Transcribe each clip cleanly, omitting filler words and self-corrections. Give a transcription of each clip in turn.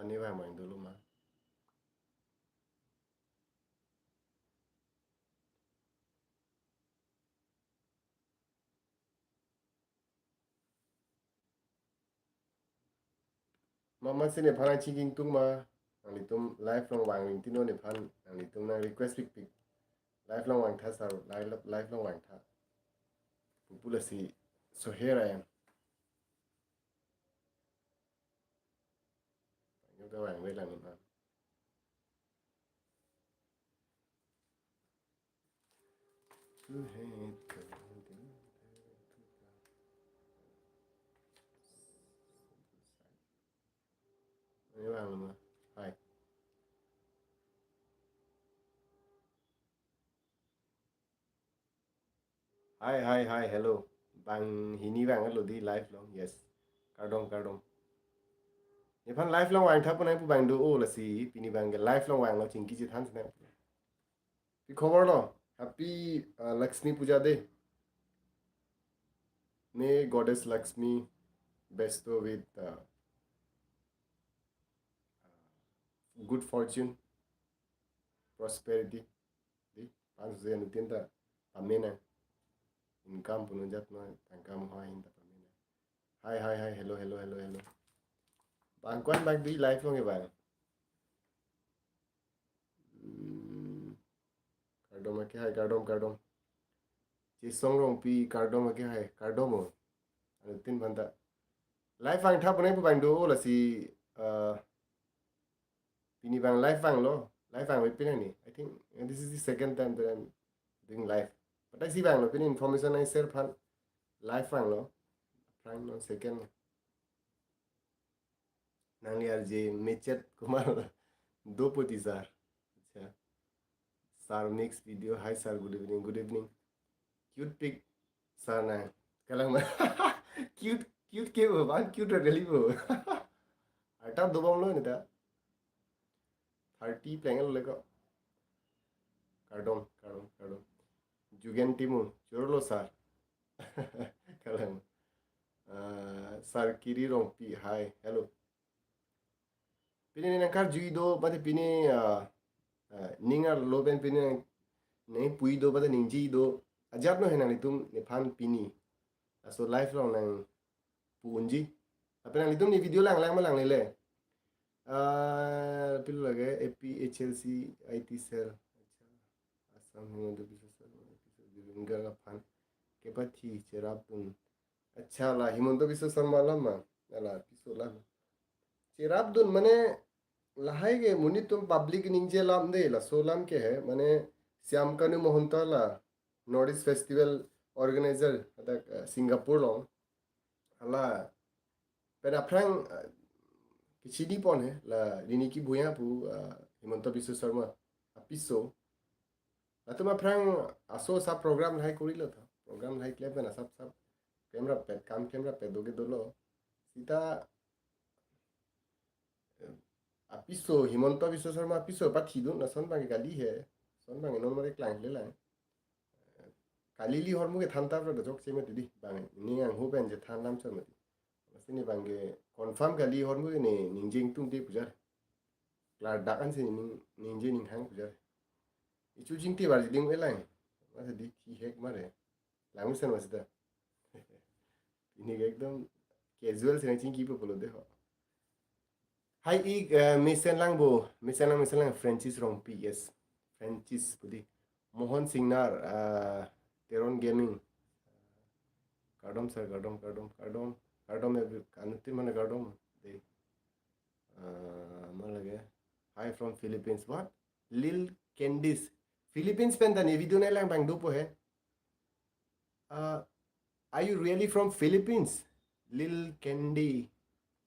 Pani vàng mày dulu mah. Mama sini phana chiking tung ma. Ang litum live long wang ling tino ni phan. Ang litum na request pic live long wang tha sar live long wang tha. Pupula si. So here I am. Yung ka wang wait lang ni ma. Ini vàng mà. Hi. Hi, hello. Bang hini vàng ở đi live long. Yes. Cardom. Nếu phan live long wang thap này pu bang do o là si pini bang cái live long wang nó chính cái gì than thế này. Pi cover lo. Happy Lakshmi Puja Day. May Goddess Lakshmi bestow with good fortune, prosperity. Di pansu zay nutin ta pamena income puno jat no tangkam hoa hinta pamena. Hi, hello. Bang kwan bang di live long ke bang. Cardom ke hai cardom. Chi song rong pi cardom ke hai cardom o. Nutin banda. Live ang thap ne pu bang do la si pini bang live ang lo. Live ang wait pinani. I think this is the second time that I'm doing live. But I see bang lo pini information I share phan live ang lo. Prime no second. Nang यार जे मेचत कुमार दो पोती sir अच्छा sir next video hi sir good evening cute pic sir ना कलंग में cute के वो बात क्यूट रही वो अटा दो बम लो नहीं था 30 प्लेंगल लेको कार्डोम जुगेन टीमू चोरलो सर कलंग सर किरी रोंग पी hi hello pini nang kar jui do bade pini ningar lo ben pini nang pui do bade ning ji do ajab no henang litum ne phan pini so life long nang punji apa nang litum ni video lang malang lele pilu lage APHLC IT cell asam himonto bisa sir enggak ka phan ke pathi cherap tun अच्छा ला हिमंत विश्व शर्मा लमा ला पिसो ला cherap dun mane lahai ge muni tum public ninje lam de la solam के है माने श्याम कानू मोहंता ला north east festival organiser अदा Singapore लो ला पेरा Frank किचिदी पन है ला रिनी की भुया पु हिमंत विश्व शर्मा अपिसो तुम फ्रैंक आसो सब प्रोग्राम लाइक कोरी लो था प्रोग्राम लाइक ले ना सब कैमरा पे काम कैमरा पे दोगे दोलो सीधा apiso himonto biso sarma apiso pathidu na son bangi kali he son bangi non mare klang le lang kali li hormu ke thanta pro jok cheme didi bangi ni ang hu ben je than lam chon mati sini bangi confirm kali hormu ne ningjing tung ti pujar klar dakan se ninje ning hang pujar ichu jing ti bar ding elang masa di ki hek mare lang sen masida ini ekdom casual se ching ki po polo de ho Hai ik misen lang Francis Rompi yes Francis pudi Mohan Singnar Teron Gaming Kardom kanuti mana kardom de malage Hi from Philippines what Lil Candice Philippines pen tani video na lang bang dupo he are you really from Philippines Lil Candy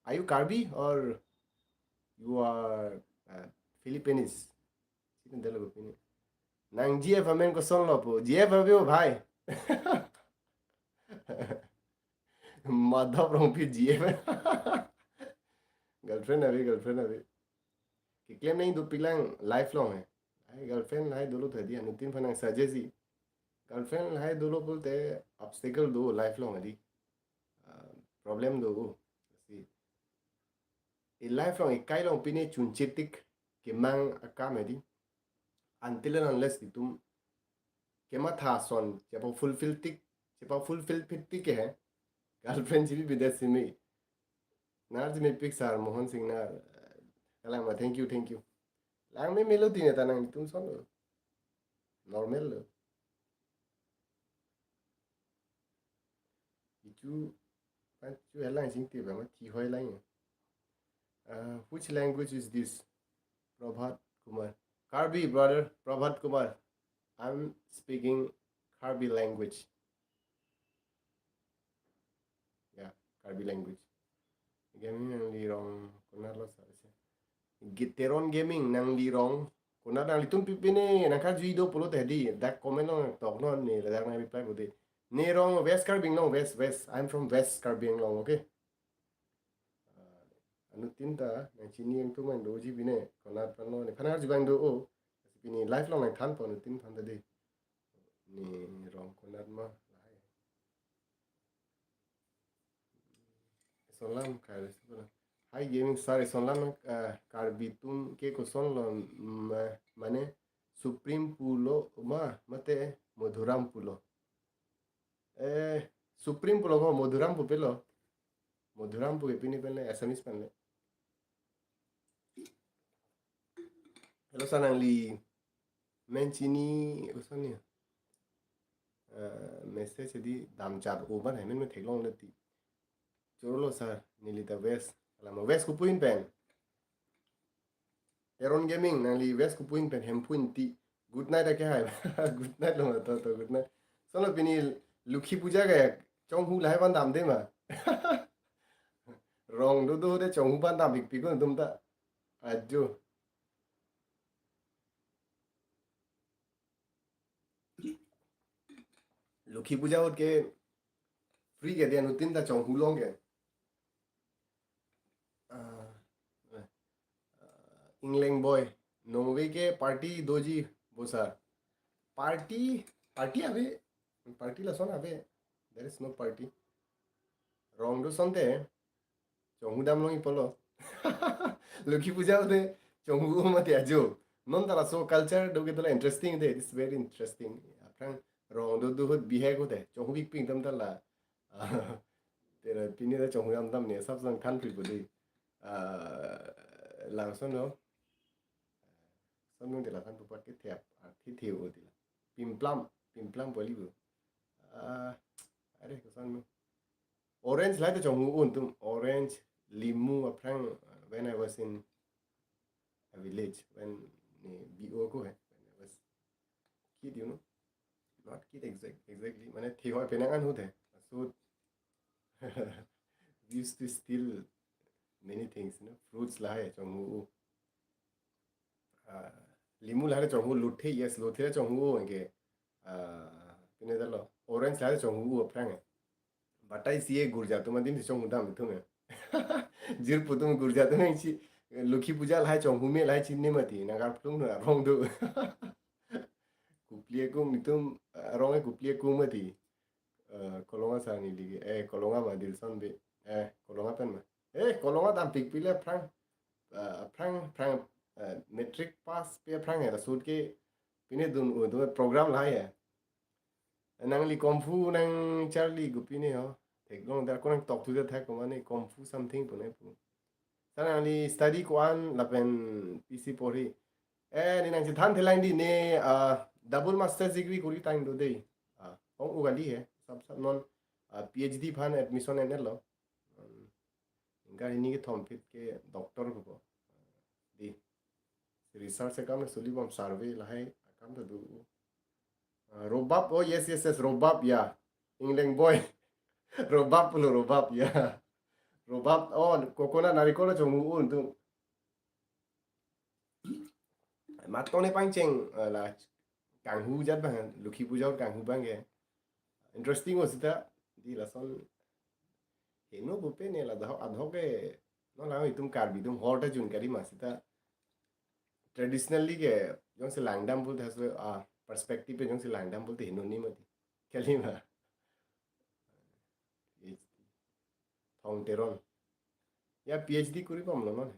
are you Karbi or you are Philippines sino dalawa pini nang GF amen ko son lo po GF abio bhai madhav rompi GF girlfriend अभी कि claim नहीं दो पिलांग life long है आई girlfriend लाई दोलो थे दिया नुतिन फनांग सजेसी girlfriend लाई दोलो बोलते obstacle दो life long है दी problem दो e life long e kai long pine chun chetik ke mang akamedi until and unless itum ke ma tha son che pa fulfill tik che pa fulfill fit tik ke hai girlfriend ji bi das me nar ji me pixar mohan singh na kala ma thank you lang me melody ne tanang tum son normal lo itu pan chu helang sing te ba ma thi hoi lang which language is this Prabhat Kumar Karbi brother Prabhat Kumar I'm speaking Karbi language yeah Karbi language gaming nang li rong kunar lo sa se giteron gaming nang li rong kunar nang litum pipine nang ka juido polo tedi dak comment no tok no ni la dak na reply bode ne rong west Karbing no west I'm from west Karbing long okay anu tinta nang chini yang tu man doji bine kunar pano ne phanar jibang do o pini lifelong nang than pon tin than de ni rong kunar ma Solam kare sebelum. Hai gaming sorry solam karbitum ke koson lo mane Supreme Pulo ma mate Madhuram Pulo. Supreme Pulo ko Madhuram pu pelo. Madhuram pu epini pele Assamese pele. Hello sanang li menchini koson ni. Message di damjar oban hai men theklong leti. Chorolo sir nilita west. Alamo west ku puin pen. Eron gaming nang li west ku puin pen hem puin ti. Good night ake hai. Good night lo to good night. Sono pini lukhi puja ga chong hu lai ban dam de ma. Rong do de chong hu ban dam big big dum ta. Ajo. Lukhi puja hot ke free ke dia nutin ta chong hu long ke. England boy Norway के party doji बोसा party अबे party ला सोना अबे there is no party wrong do sonte chonghu dam longi polo Lucky puja de chonghu ma te ajo non tala so culture do ke tala interesting de this very interesting apran wrong do hot bihe ko de chonghu big ping tam tala tera pini da chonghu dam tam ne sab sang country ko de lang son no son de la kan tu pat ke thep thi thiu de pimplam Bollywood अरे कुछ orange lah tu cuma untum orange limu apa when I was in a village when ni BO ko hai when I was kid you know not kid exactly mana thiwa penangan hote so we used to steal many things you know fruits lah hai cuma limu lah cuma luthe yes luthe cuma enke ini dah lo orange lah cuma apa batai siye gurja tu madim si chong udam tu me jir putum gurja tu nang si lukhi puja lai chong hume lai chin ne mati na gar plung na rong do kuplie kum nitum rong e kuplie kum mati kolonga sa ni ligi kolonga ma dil son be kolonga pen ma kolonga tam pik pile prang metric pass pe prang era sud ke pine dun program lai hai nang li komfu nang Charlie gupine ho teklong dar konang talk to the thak mane komfu something pune pu sana li study ko an lapen PC pori ni nang than thelain di ne double master's degree kuri time do dei ong ugali hai sab non PhD phan admission en lo ngari ni ke thom fit ke doctor ko di research se kam suli bom survey la hai kam to du Robab, oh yes, Robab, yeah. England boy. Robab pulo, Robab, yeah. Robab, oh, coconut narikola chong uun tu. Matone pancing la kang hu jat bang, lukhi puja kang hu bang ke. Interesting was that di la son. No bupe ne la adho ke no la itum karbi tum hot jun kari masita. Traditionally ke jong se langdam pul has perspective पे जोंसे लैंडम बोलते हैं नोनी मती क्या Lima फाउंटेरन या PhD करी palm लो माने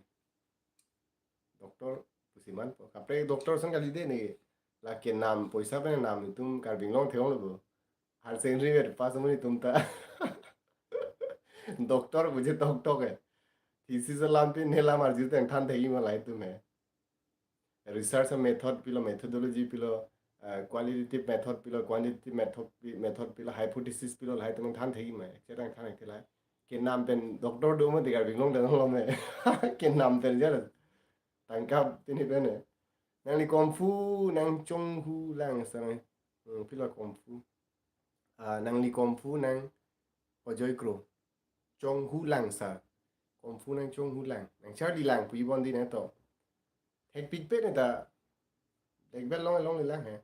doctor पुसिमान काप्रे doctor सन गाली दे नहीं ला के नाम पैसा पे नाम तुम कार्बिंग लोंग थे लो हायर सेकेंडरी में पास मुनी तुम ता डॉक्टर मुझे डॉक्टर है थीसिस लाम पे नेला मार जीते ठान थे ही मलाई तुम्हें research method pilo methodology pilo qualitative method pilo quantitative method pilo hypothesis pilo lai tung than thei mai cherang than ke lai ke nam pen doctor do ma digar binglong dang lo me ke nam pen jar tang kap tini pen nang li kung fu nang chong hu lang sang pilo kung fu nang li kung fu nang ojoi kro chong hu lang sa kung fu nang chong hu lang nang char di lang pu bon di na to thek pit pe ne ta black belt long le lang hai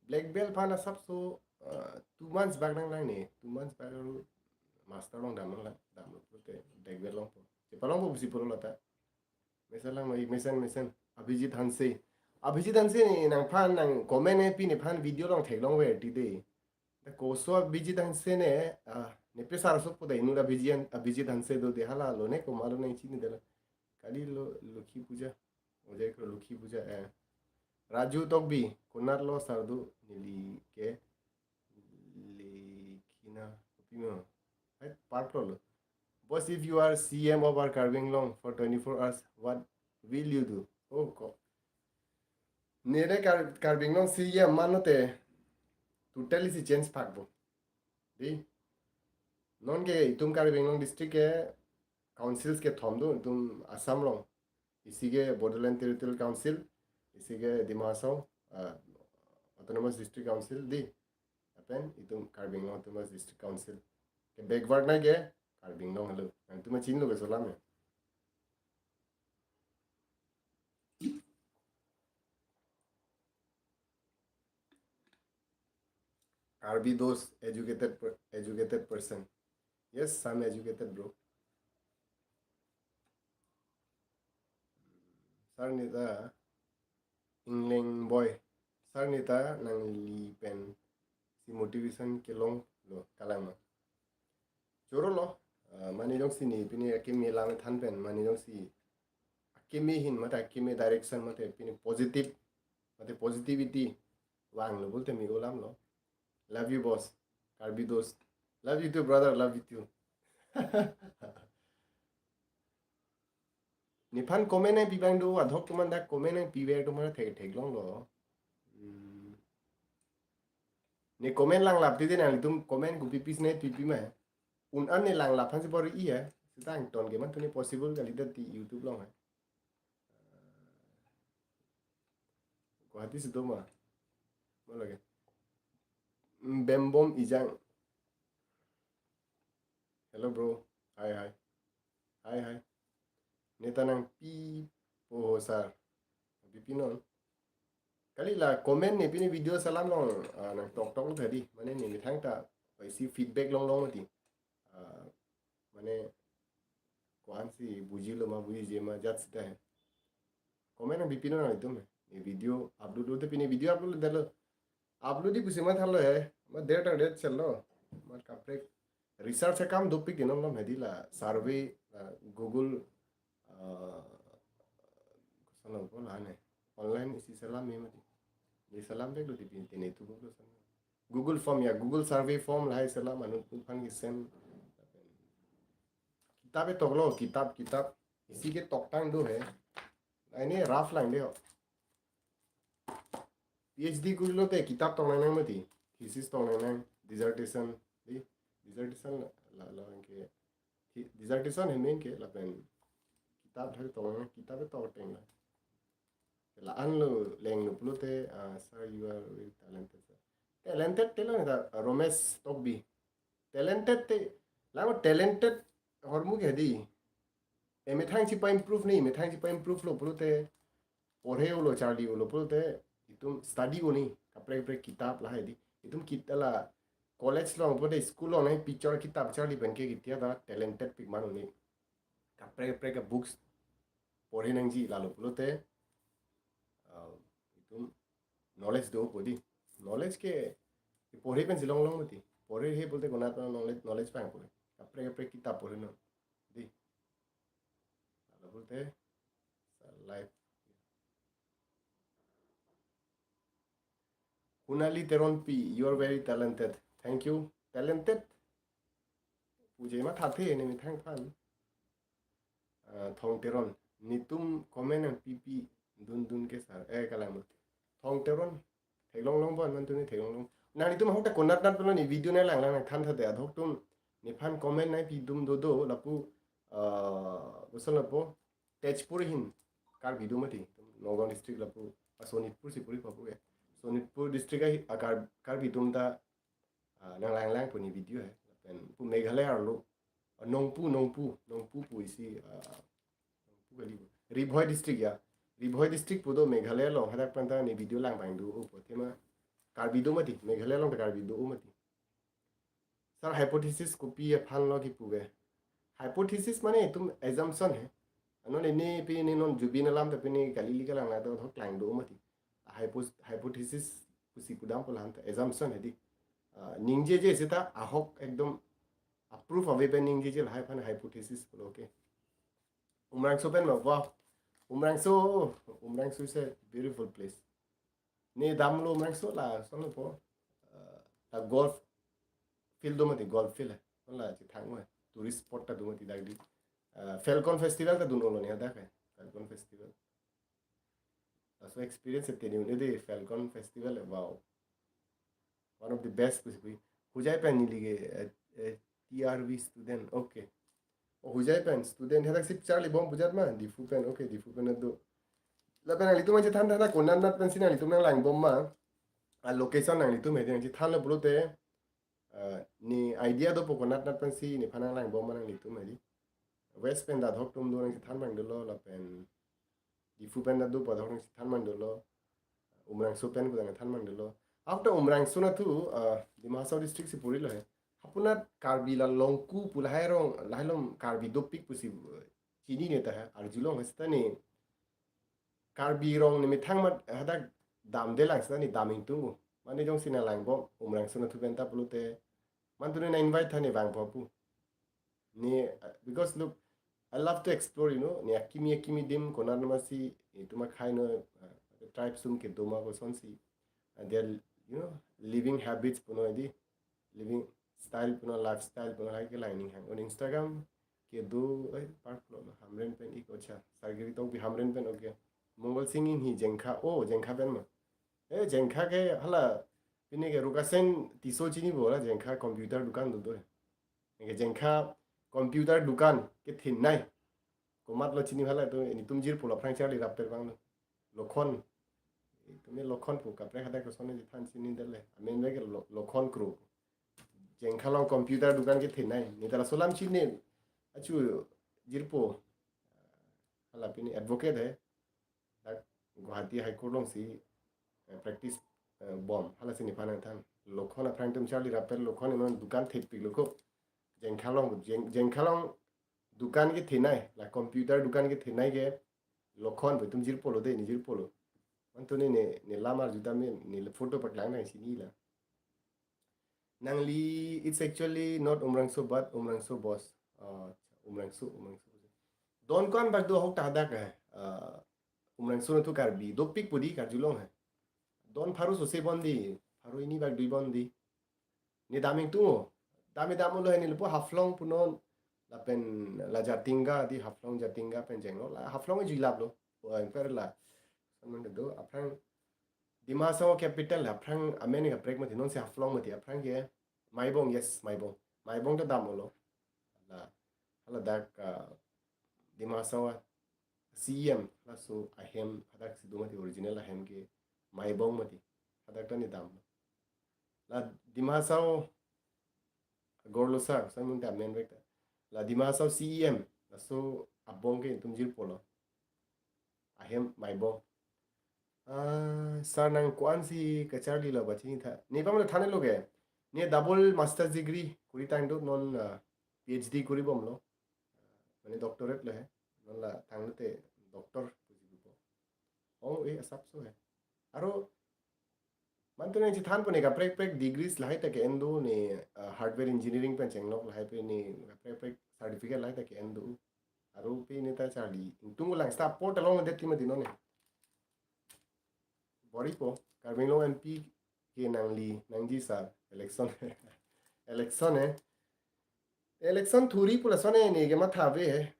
black belt phana sab so 2 months back lang lang ne 2 months back master long dam lang dam te black belt long po che palong po si polo lata mesen lang mai mesen Abhijit Hanse ni nang phan nang comment ne pi ne phan video long thek long we ti de the ko so Abhijit Hanse ne ne pe sar so po dai nu Abhijit Hanse do de hala lo ne ko malu nei chi ni de la kali lo Lokhi puja oje ko Lokhi puja Raju Togbi Kunar lo sardu nili ke likina opimo right part lo boss if you are CM of our carving long for 24 hours what will you do oh ko nere carving long CM manote totally si change pakbo di non ke tum carving long district ke councils ke thomdo tum Assam long isige Borderland Territorial Council isige Dimasao Autonomous District Council di apen itum Karbing Long Autonomous District Council ke backward na ke Karbing Long halo ang tuma chin lo ke solam hai Karbi those educated person yes I'm educated bro sar nita Ingling boy sar nita nang li pen si motivation ke long lo kalama choro lo mani jong si ni pini akimi lang than pen mani jong si akimi hin mata akimi direction mate pini positive mate positivity wang lo bolte mi golam lo love you boss Karbi dost love you too brother love you too ni phan comment ai pibang do adhok tuman da comment ai pibe to mara thek thek long lo ni comment lang lap ti de nang tum comment ku pipis ne pipi ma un an ne lang lap phan se bor I hai sidang ton ge man to ni possible ga lidat ti YouTube long hai Guwahati situ mah mo lagi Bembom Ijang hello bro hi hi hi hi neta nang pi po sar pipinon kali la comment ne pini video salam long nang tok tok thadi mane ni thang ta pai si feedback long long ti mane kwan si buji lo ma buji je ma jat sita hai comment nang pipinon na tum ni video upload hote pini video upload dalo upload ही कुछ मत hello है मैं date चल लो मैं काप्रे research से काम दोपी किनो लो मेदिला सर्वे Google कुछ ना बोल आने ऑनलाइन इसी सलाम में मत ये सलाम देख लो दी पिन तेने तू गूगल सलाम गूगल फॉर्म या गूगल सर्वे फॉर्म लाई सलाम अनु फन की सेम किताबें तो लो किताब इसी के टॉकटांग दो है नहीं राफ लाइन दे PhD कुछ लो ते किताब तो नहीं मती थीसिस तो नहीं डिसर्टेशन दी डिसर्टेशन ला इनके डिसर्टेशन है मेन के लापेन किताब ढल तो नहीं किताबें तो टेंग ला अन लो लेंग लो पुलोते sir you are very talented टेलो ना रोमेश तो भी talented ते लाओ talented और मुझे दी एमेथांग चिपा improve नहीं एमेथांग चिपा improve लो पुलोते पढ़े वो लो चार्ली वो लो पुलोते इतुम study को नहीं कपड़े किताब ला है दी इतुम कितना ला कॉलेज लो बोले स्कूल लो नहीं पिक्चर किताब चार्ली बन के कितना दा talented पिक मानो नहीं कपड़े का बुक्स पढ़े नहीं जी लालो बोलते इतुम नॉलेज दो बोली नॉलेज के पढ़े पेन सिलोंग लोंग मती पढ़े ही बोलते कोना तो नॉलेज पाए पढ़े कपड़े किताब पढ़े ना दी बोलते life Kunali Teronpi, you are very talented. Thank you. Talented. Puje ma thathe ne mi thang phan. Thong Teron. Nitum comment and pipi dun dun ke sar. Kalam. Thong Teron. Thek long long bon man tu ni thek long long. Na ni tum hok ta konat nat pelo ni video na lang lang than tha de adhok tum ni phan comment nai pi dum do do lapu busal lapo Tejpur hin kar video mati. Nagaon district lapu Sonitpur si puri papu ke. Sonitpur district ai kar video ta nang lang lang puni video hai pen pu Meghalaya lo nongpu pu isi pu gali Ribhoi district ya Ribhoi district pu do Meghalaya lo hadak panta ni video lang bang du o po tema kar video mati Meghalaya lo kar video o mati sir hypothesis ko pi phan lo ki pu ge hypothesis mane tum assumption hai anone ne pi ne non jubin alam ta pi ne galili ka lang la to thok lang do mati hypothesis pusi pudam polan ta assumption hai dik Ningje je sita ahok ekdom approve of it ningje je hai pan hypothesis polo okay Umrangso pen ma wow Umrangso is a beautiful place ne damlo Umrangso la sono po la golf field do mati golf field hai la chi thang ma tourist spot ta do mati dagdi Falcon festival ta duno lo ne da kai Falcon festival so experience te ni ne de Falcon festival wow one of the best basically hujai pen ni lige TRV student okay hujai pen student hadak sip charli bom bujat ma difu pen okay difu pen do la pen ali tu ma than thana konan nat pen sinali tu nang lang bom ma a location nang li tu me de than lo blote ni idea do konan nat pen si ni phana lang bom ma nang li tu me di west pen da dhok tum do nang than mang do lo la pen difu pen da do pa dhok than mang do lo umrang so pen ko than mang do lo after Umrangso na tu Dimahasao district si puri lo hai apuna karbi la longku pulai rong lailom karbi do pik pusi chini ne ta hai arjulong hasta ni karbi rong ni mithang mat hada dam de lang sta ni daming tu mani jong sina lang bo Umrangso na tu benta pulute man tu ne invite thani bang popu ni because look I love to explore you know ni akimi dim konar namasi ituma khai no tribe sum ke doma ko sonsi their you know living habits puno edi living style puno lifestyle puno hai ke lining hang on Instagram ke do ai park lo hamren pen ik ocha sargiri to bi hamren pen okay mongol singing hi jengkha jengkha pen ma jengkha ke hala pine ke rukasen tiso chini bola jengkha computer dukan do ke jengkha computer dukan ke thin nai komat lo chini hala to ni tumjir pula frang charli rapper bang lokhon তুমি লক্ষণ পু কাপড়ে খাতে কসনে জিথান চিনি দেলে আমি মেকে লক্ষণ crew জেংখালং computer দোকান কে থেনাই নিতালা সোলাম চিনি আচু জিরপো hala pini advocate hai dak Guwahati High Court long si practice bom hala sini panan than lokhon a frang tum charli rappel lokhon non dukan thep pik loko jengkhalong dukan ke thenai la computer dukan ke thenai ke lokhon tum jirpo lo de ni jirpo lo Antone ne lamar juta me ne photo pat lang nang sini la nangli it's actually not Umrangso but Umrangso boss Umrangso don kon bak do hok ta da ka Umrangso na tu karbi do pik pudi kar julong hai don pharu so se bondi pharu ini bak dui bondi ne daming tu damulo ni lepo haflong punon la pen la jatinga di haflong jatinga pen jenglo la haflong jilap lo per la man do aprang Dimahasao capital aprang amene ka break mati non se haflong mati aprang ke maibong yes maibong ta damolo la hala dak Dimahasao CM la so ahem hadak si dumati original ahem ke maibong mati hadak ta ni dam la Dimahasao gorlosa samun ta men vekta la Dimahasao CM la so abong ke tumjir polo ahem maibong sir nang kuan si kachari lo bachini tha ne pamle thane loge ne double master's degree kuri time do non PhD kuri bomlo mane doctorate le hai non la thangte doctor pujibo e asap so hai aro mantune ji than pone ka prek degrees lai ta ke endo ne hardware engineering pen chenglok lai pe ne prek certificate lai ta ke endo arupi neta Charlie tunggu lang stop port along det tima dino ne bori po Carbin Long MP ke nang ji sar election election है election थूरी पुला सोने ने के मत हावे है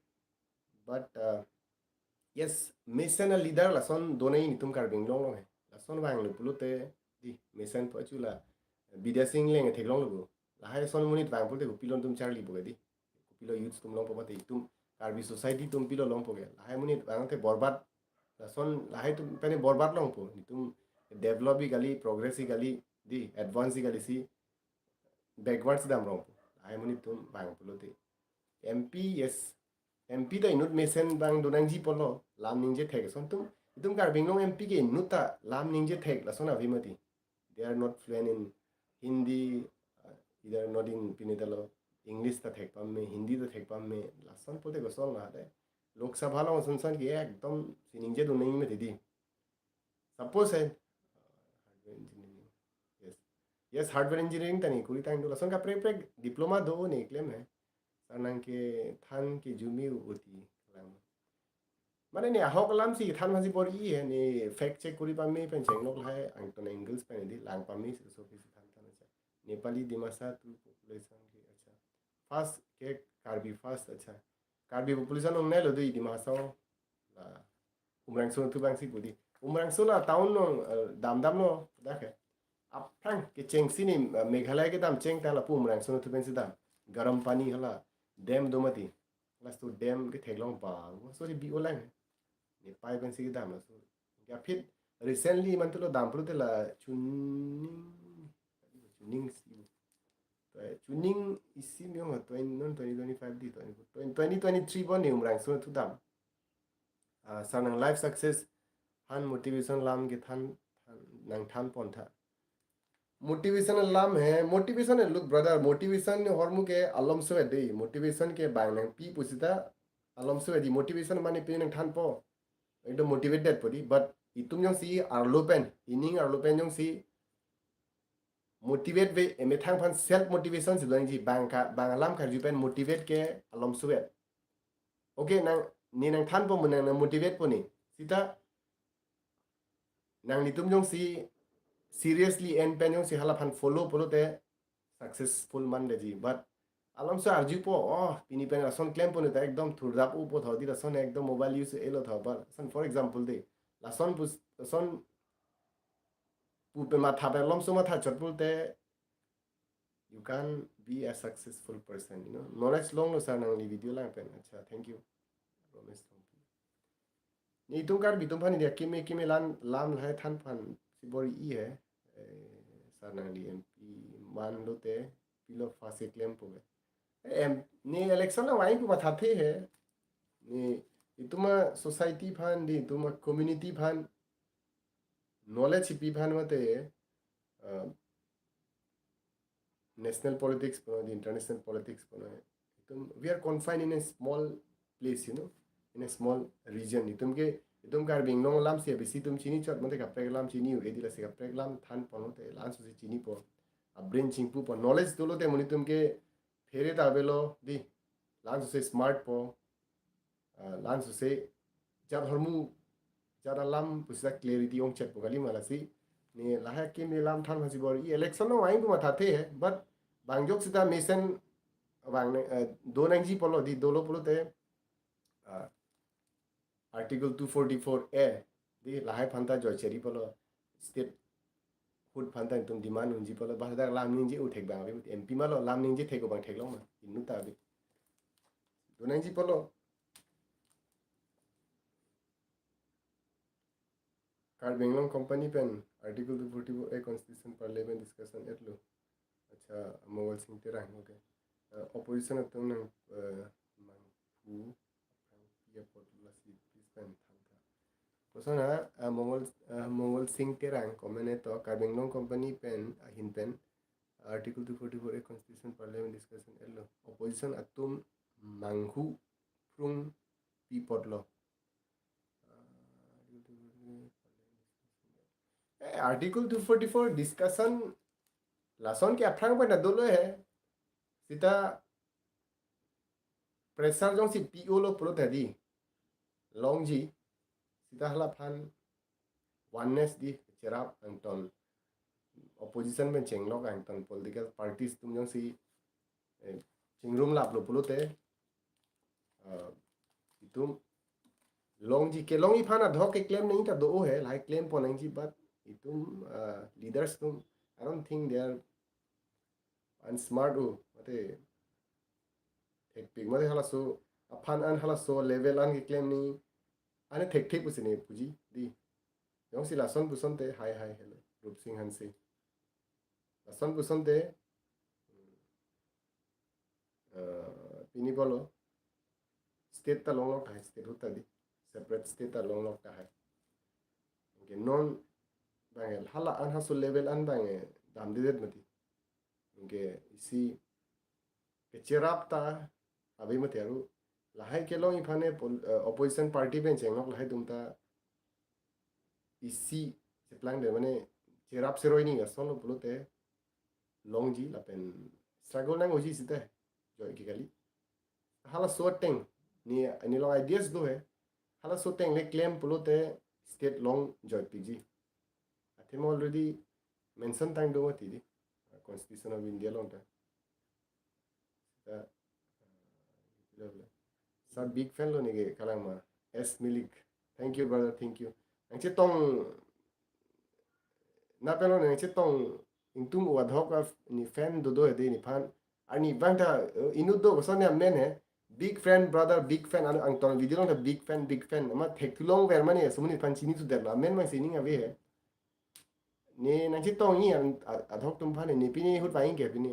but yes mission a leader la son donai ni tum Carbin Long है la son wang lu pulute di mission po chula bidia sing leng the long lu la hai son munit wang pulte ko pilon tum Charlie bo di pilo youth tum long po mate tum Carbi society tum pilo long po ge la hai munit wang te borbat la son la hai tum pene borbat long po ni tum develop gali progress gali di advance gali si backwards dam long po la hai munit tum wang pulote MP yes MP da inut mesen bang donang ji polo lam ningje thek son tum Carbin Long MP ke nuta lam ningje thek la son avimati they are not fluent in Hindi either not in pinitalo English ta thek pam me Hindi ta thek pam me la son pote ko son la de lok sabha lo son son ke ekdom siningje donang me didi suppose है hardware engineering yes yes hardware engineering tani kuri tang do la son ka pre diploma do ne claim है sanang ke than ke jumi uti lam mane ne hok lam si than haji bor I है ne fact check kuri pam me pen cheng nok hai ang to angles pen di lang pam me so fi than than acha Nepali Dimasa tu population ke acha fast ke Carbi fast acha Carbi population ong ne lo dui dimasa la umrang so tu bang si budi umrang so la town no dam dam no da ke ap phang ke cheng si ni meghalaya ke dam cheng ta la pu umrang so tu ben si dam garam pani hala dam domati las tu dam ke theglong pa so ri bi olang ne pai ben si dam so ya fit recently man tu lo dam pro te la chuning si chuning isi mi ma 2025 di 2023 bon ni umrang so tu dam sanang life success han motivation lam ke than nang than pon tha motivation लाम है motivation है look brother motivation हरमु के अलम से दे motivation के बांग नंग P पुसिता अलम से दी मोटिवेशन माने पे नंग थान पो एकदम मोटिवेटेड पड़ी बट इतुम जंग सी आरलोपेन इनिंग आरलोपेन जंग सी मोटिवेट वे एमे थांग फान सेल्फ मोटिवेशन से लंग जी बांग का बांग लाम का जुपेन मोटिवेट के अलम से ओके नंग ni nang थान पो मन नंग मोटिवेट पो ni सीता nang ni तुम जंग सी seriously and pen yung si halapan follow polo te successful man de ji but alam sa arju po oh pini pen rason claim po nita ekdom thurdap upo thodi rason ekdom mobile use elo tha but son for example de lason pus son pu pe ma tha pe lom so ma tha chotpul te you can be a successful person you know knowledge long no sar nang li video lang pen acha thank you promise ni tum kar bi tum phani de kime lan lam hai than phan sibori I है sarnang di MP man lo te pilo fase claim po em ni election na wai pu matha the है ni ituma society phan di ituma community phan knowledge pi phan mate national politics po the international politics po itum we are confined in a small place you know in a small region itum ke itum kar bing nong lam se besi tum chini chot mate ka preglam chini u edila se ka preglam than pon te lan so se chini po a brain chingpu po knowledge dolo te moni tum ke fere ta belo di lan so se smart po lan so se jab hormu jara lam pusa clarity ong chat po gali mala si ni laha ke me lam than hasi bor I election no wai bu matha the hai but bangjok sida mission wang do nang ji polo di dolo polo te Article 244A di lahai phanta joy cheri polo state hood phanta tum demand unji polo bahada lam ning ji uthek bang be MP malo lam ning ji theko bang theklong ma inu ta be donang ji polo कार Bangalore company पेन article 244A constitution parliament discussion एटलो अच्छा मोगल सिंह तेरा हो गए opposition तुम न मांगफू ये पोटलासी प्लीज पेन था कोसना मोगल सिंह तेरा कमेंट तो कार बेंगलोर कंपनी पेन हिन पेन article 244A constitution parliament discussion एटलो ऑपोजिशन तुम मांगफू फ्रुंग पी पोटलो आर्टिकल 244 डिस्कशन लासन के अफ्रांग पर नदोलो है Sita pressure jong si PO lo pro tadi long ji sida hala phan oneness di cerap anton opposition men chenglok anton political parties tum jong si chingrum lap lo pro te itum long ji ke long i phan adho ke claim nahi ta do hai like claim po nahi ji but itum leaders tum I don't think they are unsmart ho mate tek pik mate hala so aphan an hala so level an ke claim ni ane tek tek usine puji di yong si la son puson te hi hi hello rup singh han si la son puson te pini bolo state ta long lok hai state hutta di separate state ta long lok ta hai ke non bangel hala an hasul level an bange dam didet mati ke isi ke cherap ta abi mati aru lahai ke long ifane opposition party ben chenglok lahai dumta isi seplang de mane cherap seroi ni ga solo pulote longji la pen struggle nang oji site joy ki kali hala so teng ni long ideas do hai hala so teng le claim pulote state long joy pg atem already mention tang do mati di constitution of india long ta sa big fan lo ni ge kalang ma s milik thank you brother thank you ang che tong na pelo ne che tong ingtung wa dhok ni fan do do de ni phan ani bangta inu do so ne men he big fan brother big fan ang tong video long big fan ma thek long ver mani sumuni phan chini tu der la men ma sining ave he ni nang che tong ni adhok tum phan ni pini hut wa ing ke pini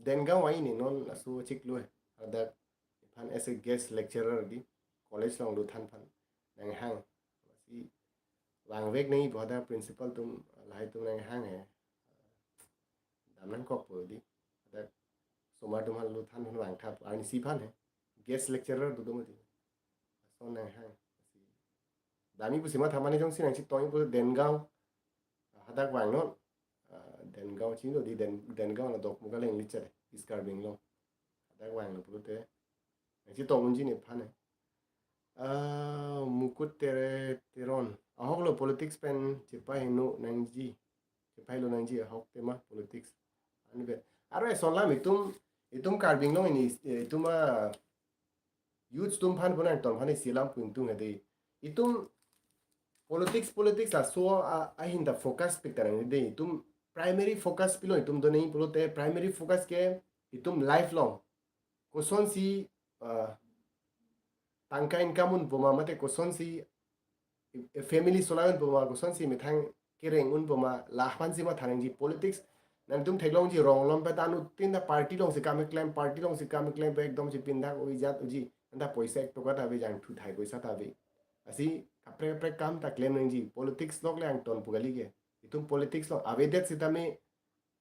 then ga wai ni non asu chik lu ada phan as a guest lecturer di college long lu than phan nang hang si wang vek nei boda principal tum lai tum nang hang he daman ko po di ada soma tum hal lu than hun wang thap ani si phan he guest lecturer du dum di so nang hang si dami pu sima thamani jong si nang si tong pu dengao hadak wang non dengao chi lo di dengao na dok muga leng lichare iskar bing lo hadak wang lo pu te nang si tong ji ni phan he mukut teron ahok lo politics pen chipai no nangji chipai lo nangji ahok tema politics anbe are sonlam itum karbing lo ini ituma youth tum phan bunan ton phane silam puntung ade itum politics a so a hinda focus piktarang de itum primary focus pilo itum do nei pulote primary focus ke itum lifelong koson si tangka income un poma mate koson si family solawan poma koson si mithang kereng un poma lahpan si ma thanang ji politics nang tum thailong ji rong lom pa tanu tinda party long si kam claim party long si kam claim pe ekdom si pinda oi jat uji anda paisa ek toka ta be jang thu thai paisa ta be asi kapre pre kam ta claim nang ji politics lok le ang ton pugali ke itum politics lo avedet sitame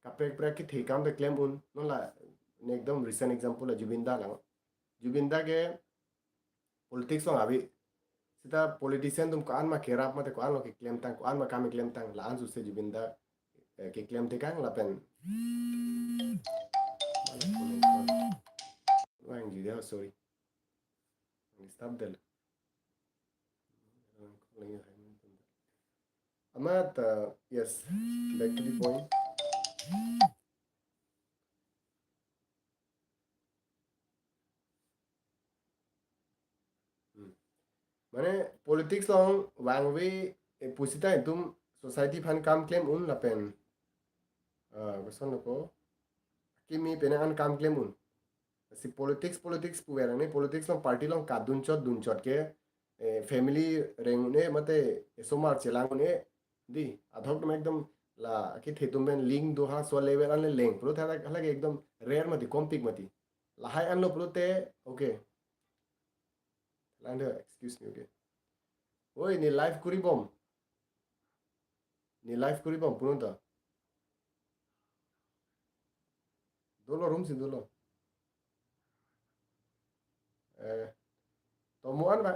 kapre pre ki thei kam ta claim un no la ne ekdom recent example jubinda lang jubinda ke politics lo abi sita politician tum ko an ma kerap mate ko an lo ke claim tang ko an ma kam claim tang la an su se jubinda ke claim te kang la pen wang ji dia sorry stop del amat yes back to the point mane politics long wang we pusita tum society phan kam claim un la pen person ko kimi pena an kam claim un si politics puera ne politics long party long ka dun chot ke family reng ne mate somar chelang ne di adhok tum ekdom la ki thetum ben link do ha so level an leng pro tha la ekdom rare mati compik mati la hai an lo pro te okay land excuse me okay oi ni live kuribom pununta dolo room si dolo to mo an ba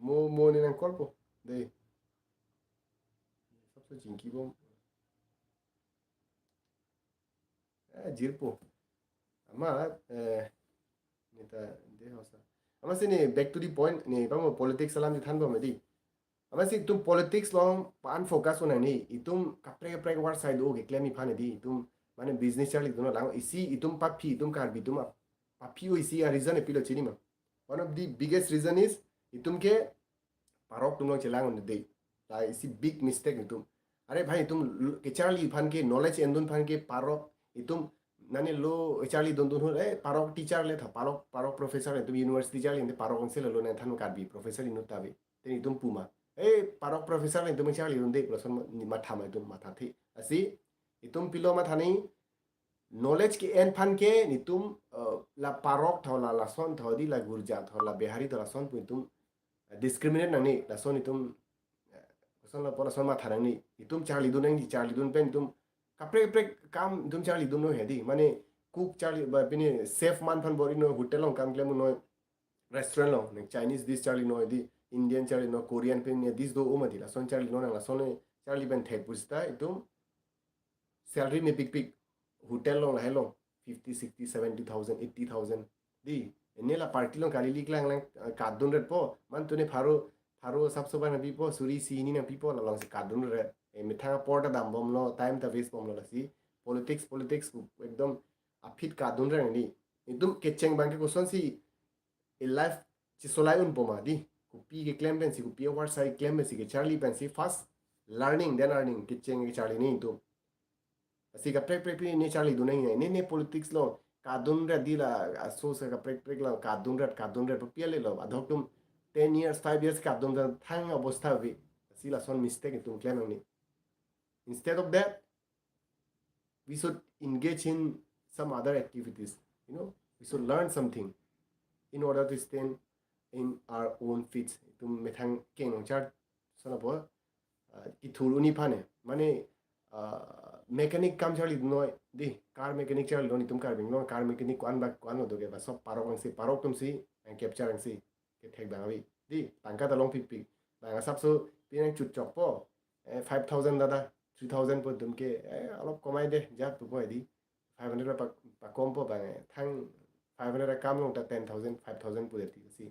mo ni nang korpo de sabse jinki bom jirpo ama neta de hosa ama sini back to the point ni bang politics salam di than bo medi ama si tum politics long pan focus on ni itum kapre kapre war side o ke claim mi phane di itum mane business charli duno lang isi itum papi itum kar bi itum papi o isi a reason e pilo chini ma one of the biggest reason is itum ke parok tum long chelang on de la isi big mistake itum अरे भाई तुम के Charlie फान के knowledge एंदुन फान के park इतुम नानी लो Charlie दोन दोन ए पारक टीचर ले था पारक पारक प्रोफेसर तुम यूनिवर्सिटी चार्ली इंदे पारक से लो ने थानु कार्बी प्रोफेसर इनु ताबे तेनी तुम पुमा ए पारक प्रोफेसर ले तुम चार्ली दोन दे प्लसन माथा मा तुम माथा थी असि इतुम पिलो मा थानी नॉलेज के एन फान के नि तुम ला पारक थला ला सन थदी ला गुरजा थला बेहारी थला सन पुइ तुम डिस्क्रिमिनेट नंगनी ला सन तुम son la pora son ma tharang ni itum charli dun ngi charli dun pen tum kapre pre kam dum charli dun no hedi mane cook charli ba bini safe man phan bori no hotel long kam klem no restaurant long ne chinese this charli no di indian charli no korean pen ne this do umati la son charli no la son charli ben thek pusta itum salary me big big hotel long la hello 50 60 70,000 80,000 di enela party long kali lik lang lang kadun ret po man tune pharo Haro sabso ba na pipo suri si ni na pipo la long si kadun re e mithanga porta dam bom lo time ta waste bom lo si politics ekdom afit kadun re ni ekdom kecheng bang ke koson si a life chi solai un poma di ku pi ke claim ben si ku pi war sai claim ben si ke charlie ben si fast learning then earning kecheng ke charlie ni to si ka prek prek ni charlie du nei ne politics lo kadun re di la aso se ka prek la kadun re pi le lo adhok tum 10 years 5 years ka dum dan thang obostha bi sila son mistake tum claim ni instead of that we should engage in some other activities we should learn something in order to stand in our own feet tum methang keng char sona bo ki thuruni phane mane mechanic kam chali no di car mechanic chali no tum car bing no car mechanic kwan ba kwan do ge ba sob parok tum si capture ang si ke thek bang abi di tangka ta long pik bang sab so pinang chut chok po 5,000 dada 3,000 po dum ke alop komai de ja tu po di 500 pa kom po bang thang 500 kam long ta 10,000 5,000 po de ti si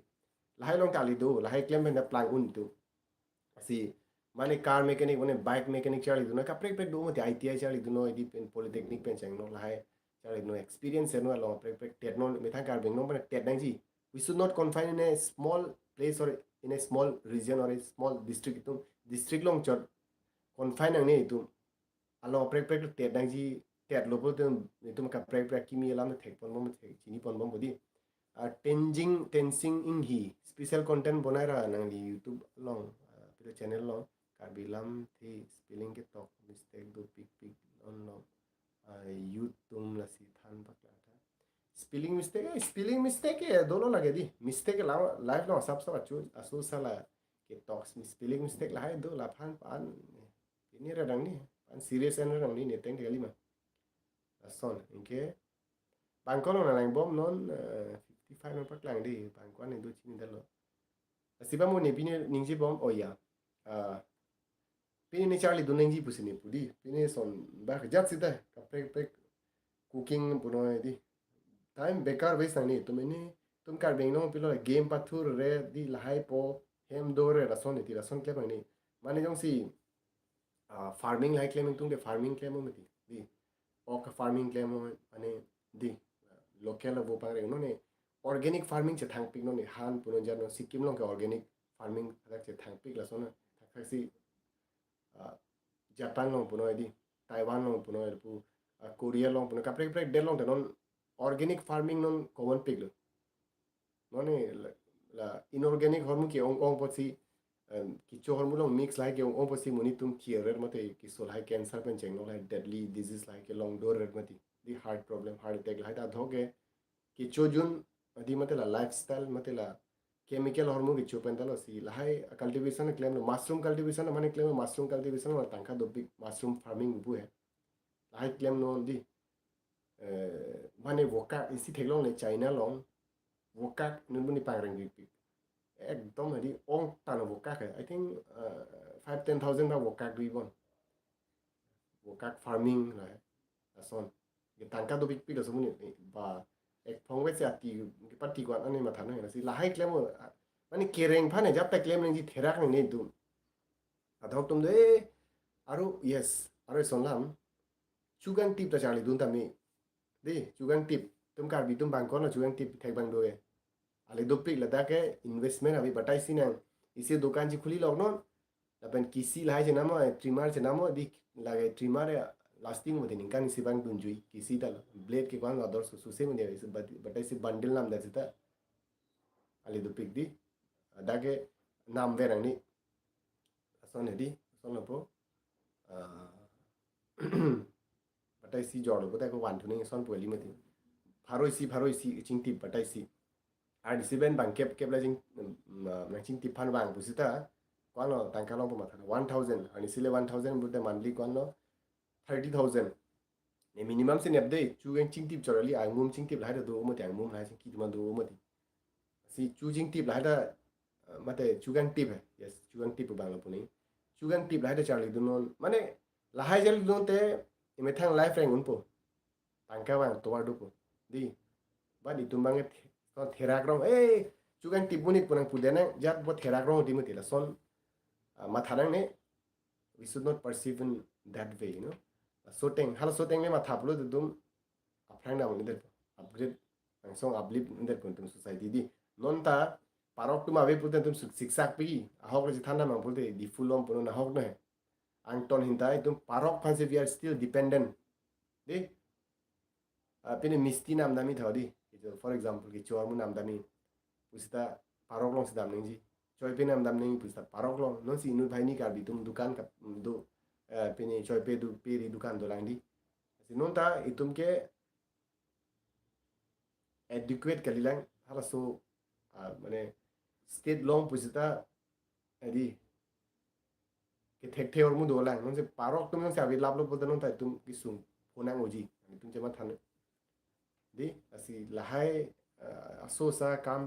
lahai long kali do lahai claim ben da plan un tu si mane car mechanic mane bike mechanic chali du na ka prek prek do mo ti ITI chali du no di pen polytechnic pen chang no lahai chali no experience no long prek tet no me thang car beng no mane tet dang ji we should not confine in a small place or in a small region or a small district itu district long chot confine ang ni itu alo prek prek tet dang ji tet lo po itu ka prek kimi lam thek pon bom thek chini pon bom bodi tensing in hi special content bonai ra nang di youtube long pilo channel long ka bilam thi spelling ke tok mistake do pik on long youtube la si than ba spelling mistake है दोनों लगे दी mistake life ना सब सब अच्छू असू साला के टॉक्स में spelling mistake ला है दो लाफान पान ini radang ni pan serious en radang ni neteng kali ma son inke bangkon na lang bom non 55 na pak lang di bangkon ni do chini dalo asiba mo ni pini ningji bom oh ya pini ni charlie do ningji pusini pudi pini son ba jat sida ka prek cooking puno di time bekar waste ni tum kar beng no pilo game pathur re di lahai po hem do re rason ti rason kle bang ni mane jong si farming like claim tum de farming claim mo ti di ok farming claim mo ane di local bo pang re no ne organic farming che thang pik no ne han puno jar no sikkim long ke organic farming thak che thang pik la son thak si japan long puno di taiwan long puno pu korea long puno ka prek de long de non organic farming non common pig lo none la inorganic hormu ki ong posi ki cho hormu long mix like ong posi muni tum theorer mate ki sol high cancer pen cheng no like deadly disease like long door red mati the heart problem heart attack like da thoge ki cho jun adi mate la lifestyle mate la chemical hormu ki cho pen dalo si la hai cultivation claim no mushroom cultivation mane claim mushroom cultivation ma tangka do big mushroom farming bu hai la hai claim no di mane voka isi theklong le china long voka nun buni pangrang bi ekdom hadi ong tan voka ka I think 5-10,000 ba voka bi bon voka farming la son tangka do big pilo semuni ba ek phong we se ati pati kwan ani ma thana na si la hai claim mani kereng phane jab tak claim ni therak ni du adhok tum de aru yes aru sonlam chugang tip ta chali dun tami di chugang tip tum kar bi tum bang kon chugang tip thai bang do ale do pik la da ke investment abi batai sinang ise dukan ji khuli log non lapen kisi lai je namo trimmer je namo di lage trimmer lasting mode ning kan isi bang tunjui kisi tal blade ke kwan ador su suse mode ise batai si bundle nam da sita ali do pik di da ke nam verang ni son di son lo po batai si jor lo ta ko wan tu ning son po li mati pharoi si ching tip batai si ar di si ben bang kep la jing na ching tip phan bang busita kwan lo tangka long po ma thana 1000 ani sile 1000 budde monthly kwan lo 30000 ne minimum se nebde chu gen ching tip chorali ang mum ching tip la da do mo tang mum la ching ki ma do mo ti si chu ching tip la da mate chu gen tip hai yes chu gen tip bang lo puni chu gen tip la da charli do non mane la hai jal do te me thang life rang un po tangka bang to wa do po di ba di tumbang ko therak rong chu gen tip buni punang pudena jat bo therak rong di mo ti la son ma thanang ne we should not perceive in that way soteng hal soteng le ma thaplo dum aprang na mon der upgrade ang song uplift in der puntum society di non ta parok tu ma ve puten tum siksak pi ahok le thana ma pulte di fulom puno na hok ne ang ton hintai tum parok phanse we are still dependent di pine misti nam dami thodi for example ki chor mu nam dami pusita parok long sidam ningji choi pe nam dam ning pusita parok long non si nu bhai ni kar bi tum dukan ka do pini choi pe du pe ri dukan do lang di non ta itum ke adequate kalilang hala so mane state long pusita adi ke thek theor mu do lang non se parok tum non se abi lab lo bodan non ta tum ki sum phonang oji tum jema than di asi lahai aso sa kam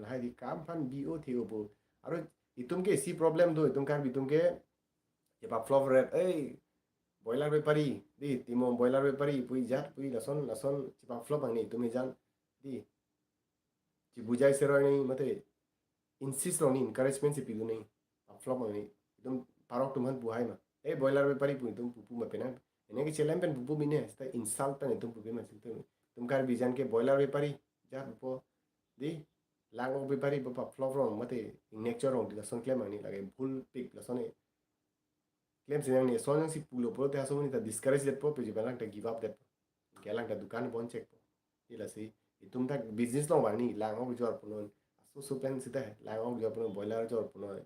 lahai di kam phan bo theo bo aro itum ke si problem do itum kan bitum ke je pa flop red boiler be pari di timo boiler be pari pui jat pui lason chipa flop ang ni tumi jan di chi bujai se roi nei mate insist on encouragement se pidu nei flop ang ni tum parok tum han buhai ma boiler be pari pui tum pupu ma penang ene ke chelam pen pupu mine sta insult pen tum pupu ma tum kar bijan ke boiler be pari jat po di lango be pari pa flop rong mate nature rong di lason claim ang ni lage full pick lason claim sinang ni sonang si pulo po te asomuni ta discourage det po pe jibalang ta give up det galang ta dukan bon check po ila si itum ta business long wani lang og jor punon so plan sita lang og jor punon boiler jor punon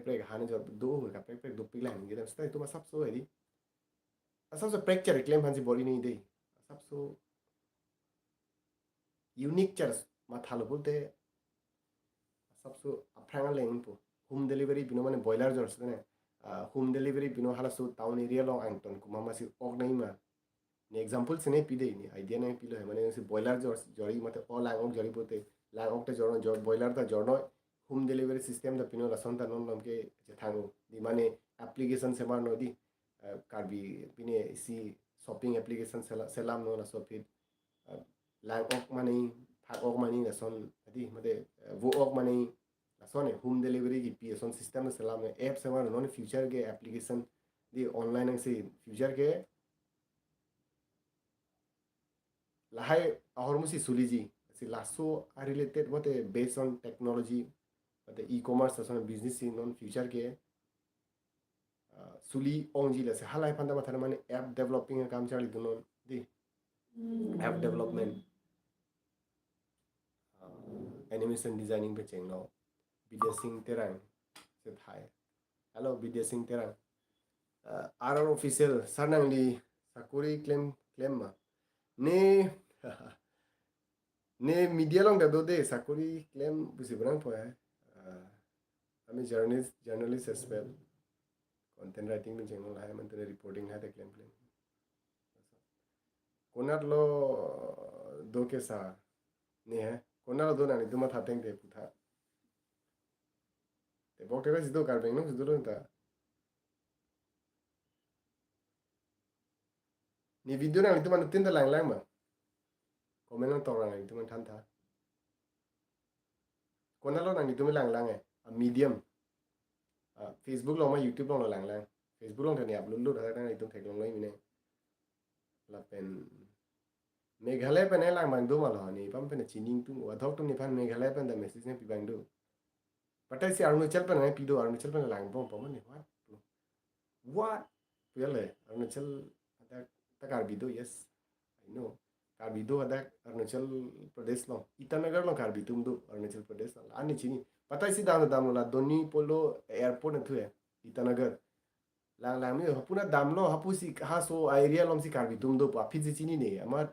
prek hane jor do ka prek do pilang ngi ta sta ituma sap so edi asap so prek char claim hansi body ni dei asap so unique char ma thalo bolte asap so apranga leng po home delivery bino mane boiler jor sene home delivery bino hala so town area long angton kuma masi og nai ma ni example sene pide ni idea nai pilo he mane se boiler jori mate all ang og jori pote lang ok te jor boiler ta jorno home delivery system da pino la son ta non lom ke je thango di mane application se mar no di karbi pine si shopping application selam no la so fit lang ok mane phak ok mane la son adi mate wo ok mane son home delivery की P son system selam app se mar non future के application di online से future के lahai ahor musi suliji si lasso are related what based on technology but the e-commerce son business in non future के suli ongji la se halai panda mathana mane app developing kam chali dunon di app development animation designing pe chengno Vidya Singh Terang se thai hello Vidya Singh Terang RR official sanangli sakuri claim ma ne ne media long da do de sakuri claim busi brang po hai I'm a journalist as well content writing में channel hai man tene reporting hai the claim konar lo do ke sa ne hai konar lo do na ni duma thateng de putha te bok te sido karbeng no sido ta ni video nang itu man tin ta lang lang ma comment nang tong nang itu man than tha kona lo nang itu lang lang medium Facebook lo ma YouTube lo lang lang Facebook lo thani upload lo nang itu thek long loi mine la pen Meghalaya pen lang bang do mal ni pam pen chining tu adhok tu ni pan Meghalaya pen da message ne pi bang do patai si Arunachal pen pi do Arunachal pen lang pom pom ni what really Arunachal ada takar bido yes I know kar bido ada Arunachal Pradesh lo Itanagar lo kar bitum do Arunachal Pradesh lo ani chini patai si dam la doni polo airport na tu hai Itanagar lang lang mi hapuna dam lo hapu si ha so area lom si kar bitum do pa phi chini ne amar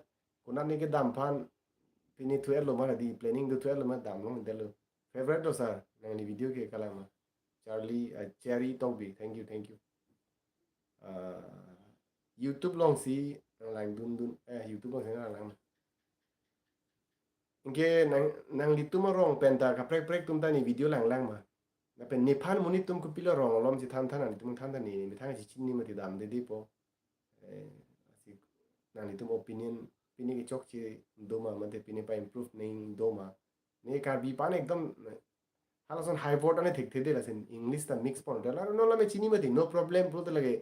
kuna ne ke dam pan pini tu lo ma di planning do tu lo ma dam lo delo favorite do sir nang ni video ke kala ma Charlie Cherry Tongbi thank you YouTube long si lang dun YouTube long sena lang inge nang litum rong penta ka prek tum ta ni video lang ma na pen ni phan muni tum ku pilo rong lom si tham than ani tum tham than ni mi thang si chin ni ma ti dam de di po si nang litum opinion pini ke chok chi do ma te pini pa improve nei do ma ne ka bi pan ekdam hala son high vote ane thik thede la sen English ta mix pon la no la me chini ma ti no problem pro te lage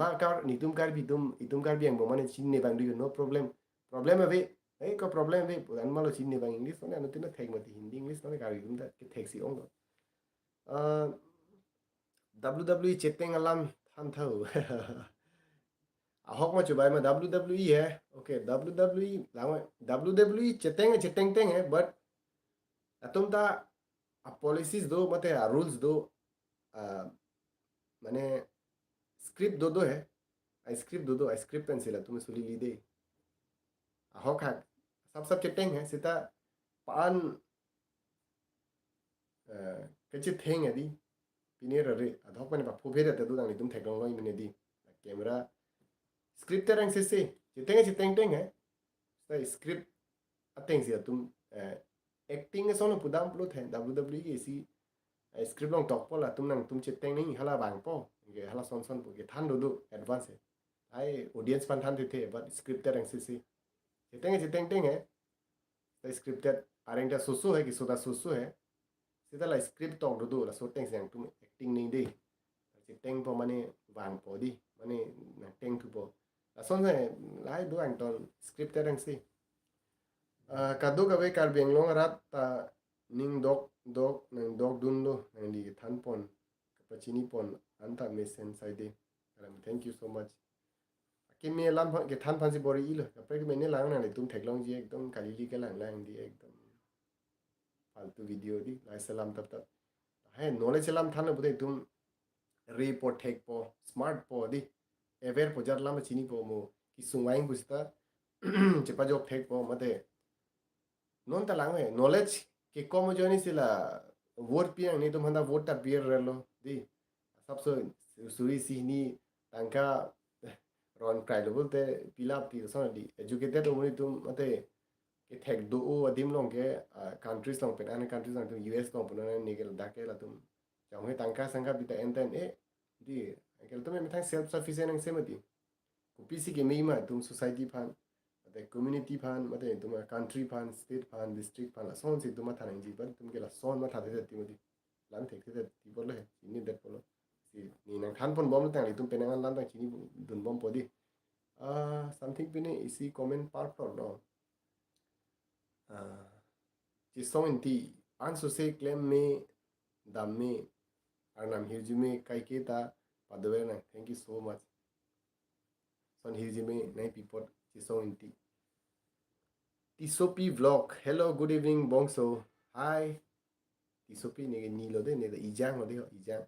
ma kar ni tum kar bi itum kar bi ang bo mane chin ne bang du no problem ave ko problem ave an malo chin ne bang English ne anu tin thek ma ti Hindi English ne kar bi ta ke thek si ong WWE cheteng alam tham thau ahok ma chubai ma WWE है okay WWE लावा WWE cheteng teng है but atum ta policies do mate rules do माने script दो है script pencil तुम्हें सुली ली दे ahok hak सब cheteng है सिता पान कच्चे थेंग है दी पिने रे अधोक मैंने बापू भेरे ते दो दानी तुम थेगलों लोई मैंने दी camera script terang sisi cheteng teng है स्क्रिप्ट अतेंग सिया तुम एक्टिंग है सोनो पुदाम प्लोट है WWE की इसी स्क्रिप्ट लोग टॉप पोला तुम नंग तुम cheteng नहीं हला बांग पो ये हला सोन पो के थान दो एडवांस है आई ऑडियंस pan थान थे but script terang sisi cheteng teng है स्क्रिप्टेड आरेंटा सुसु है कि सोदा सुसु है सीधा ला स्क्रिप्ट टॉक दो ला सोटेंग से तुम एक्टिंग नहीं दे cheteng po mane wang po di mane na teng tu po ason se lai do ang ton script terang si kadu ka be kar beng long rat ta ning dok nang dok dun do nang di than pon kapachini pon anta mesen sai de thank you so much ke me lam ke than phan si bori ilo ka pe me ne lang na tum thek long ji ekdom kalili ke lang di ekdom फालतू video दी lai salam tap hai knowledge lam than na bude tum रे po tek po smart po di ever po jar lama chini po mo ki sungwaing busta chepa jo tek po mate non ta lang knowledge ke ko mo joni sila vote piang ni tum handa vote ta pier relo di sabso suri si ni tangka ron cry level te pila pi so di educated mo ni tum mate ke tek do o adim long ke countries long pen an countries long tum US long pen ni ke da ke la tum jang he tangka sangka bita enten di angkel tu memang self sufficient ang semati kupisi ke meima tum society pan mate community pan mate tum country pan state pan district pan son si tum thanang ji pan tum ke la son ma thade ti mati lang thek te ti bole ini det polo si ni nang than pon bom tang tum penang lan tang chini dun bom podi something pine isi comment part or no ji song inti an so se claim me dam me Arnam Hirjime Kaiketa Padavena. Thank you so much. Son Hirjime Nai Pipot Chisong Inti. Tisopi Vlog. Hello, good evening, Bongso. Hi. Tisopi Nega Nilo de Nega Ijang Lode Ijang.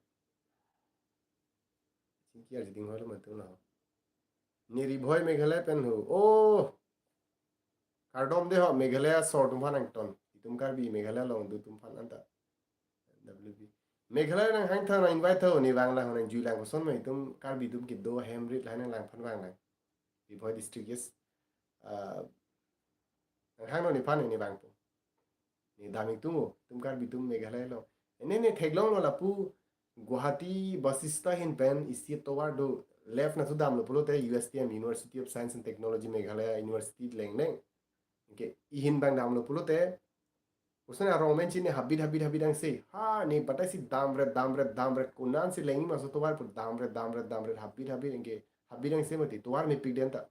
Chinky Arjing Holo Matuna. Neri Boy Meghalaya Pen ho. Oh Kardom de ho Meghalaya Sort Tumpanangton. Tumkar bi Meghalaya long do Tumpan Anta. WB. Meghalaya nang hang thang invite thau ni wang lang nang juilang ko son mai tum kar bi tum ki do hemrit lang lang phan wang lang bi boy district yes hang no ni phan ni wang po ni dami tum kar bi tum Meghalaya lo ne theglong lo la pu Guwahati basista hin pen isi towar do left na tu dam lo pulo te USTM University of Science and Technology Meghalaya University leng neng ke ihin bang dam lo pulo te उसने romaine चीने habit ang se ha ni patai si dam red kunan si lengi maso to war pur dam red habit habit ang se mati to war me pig den ta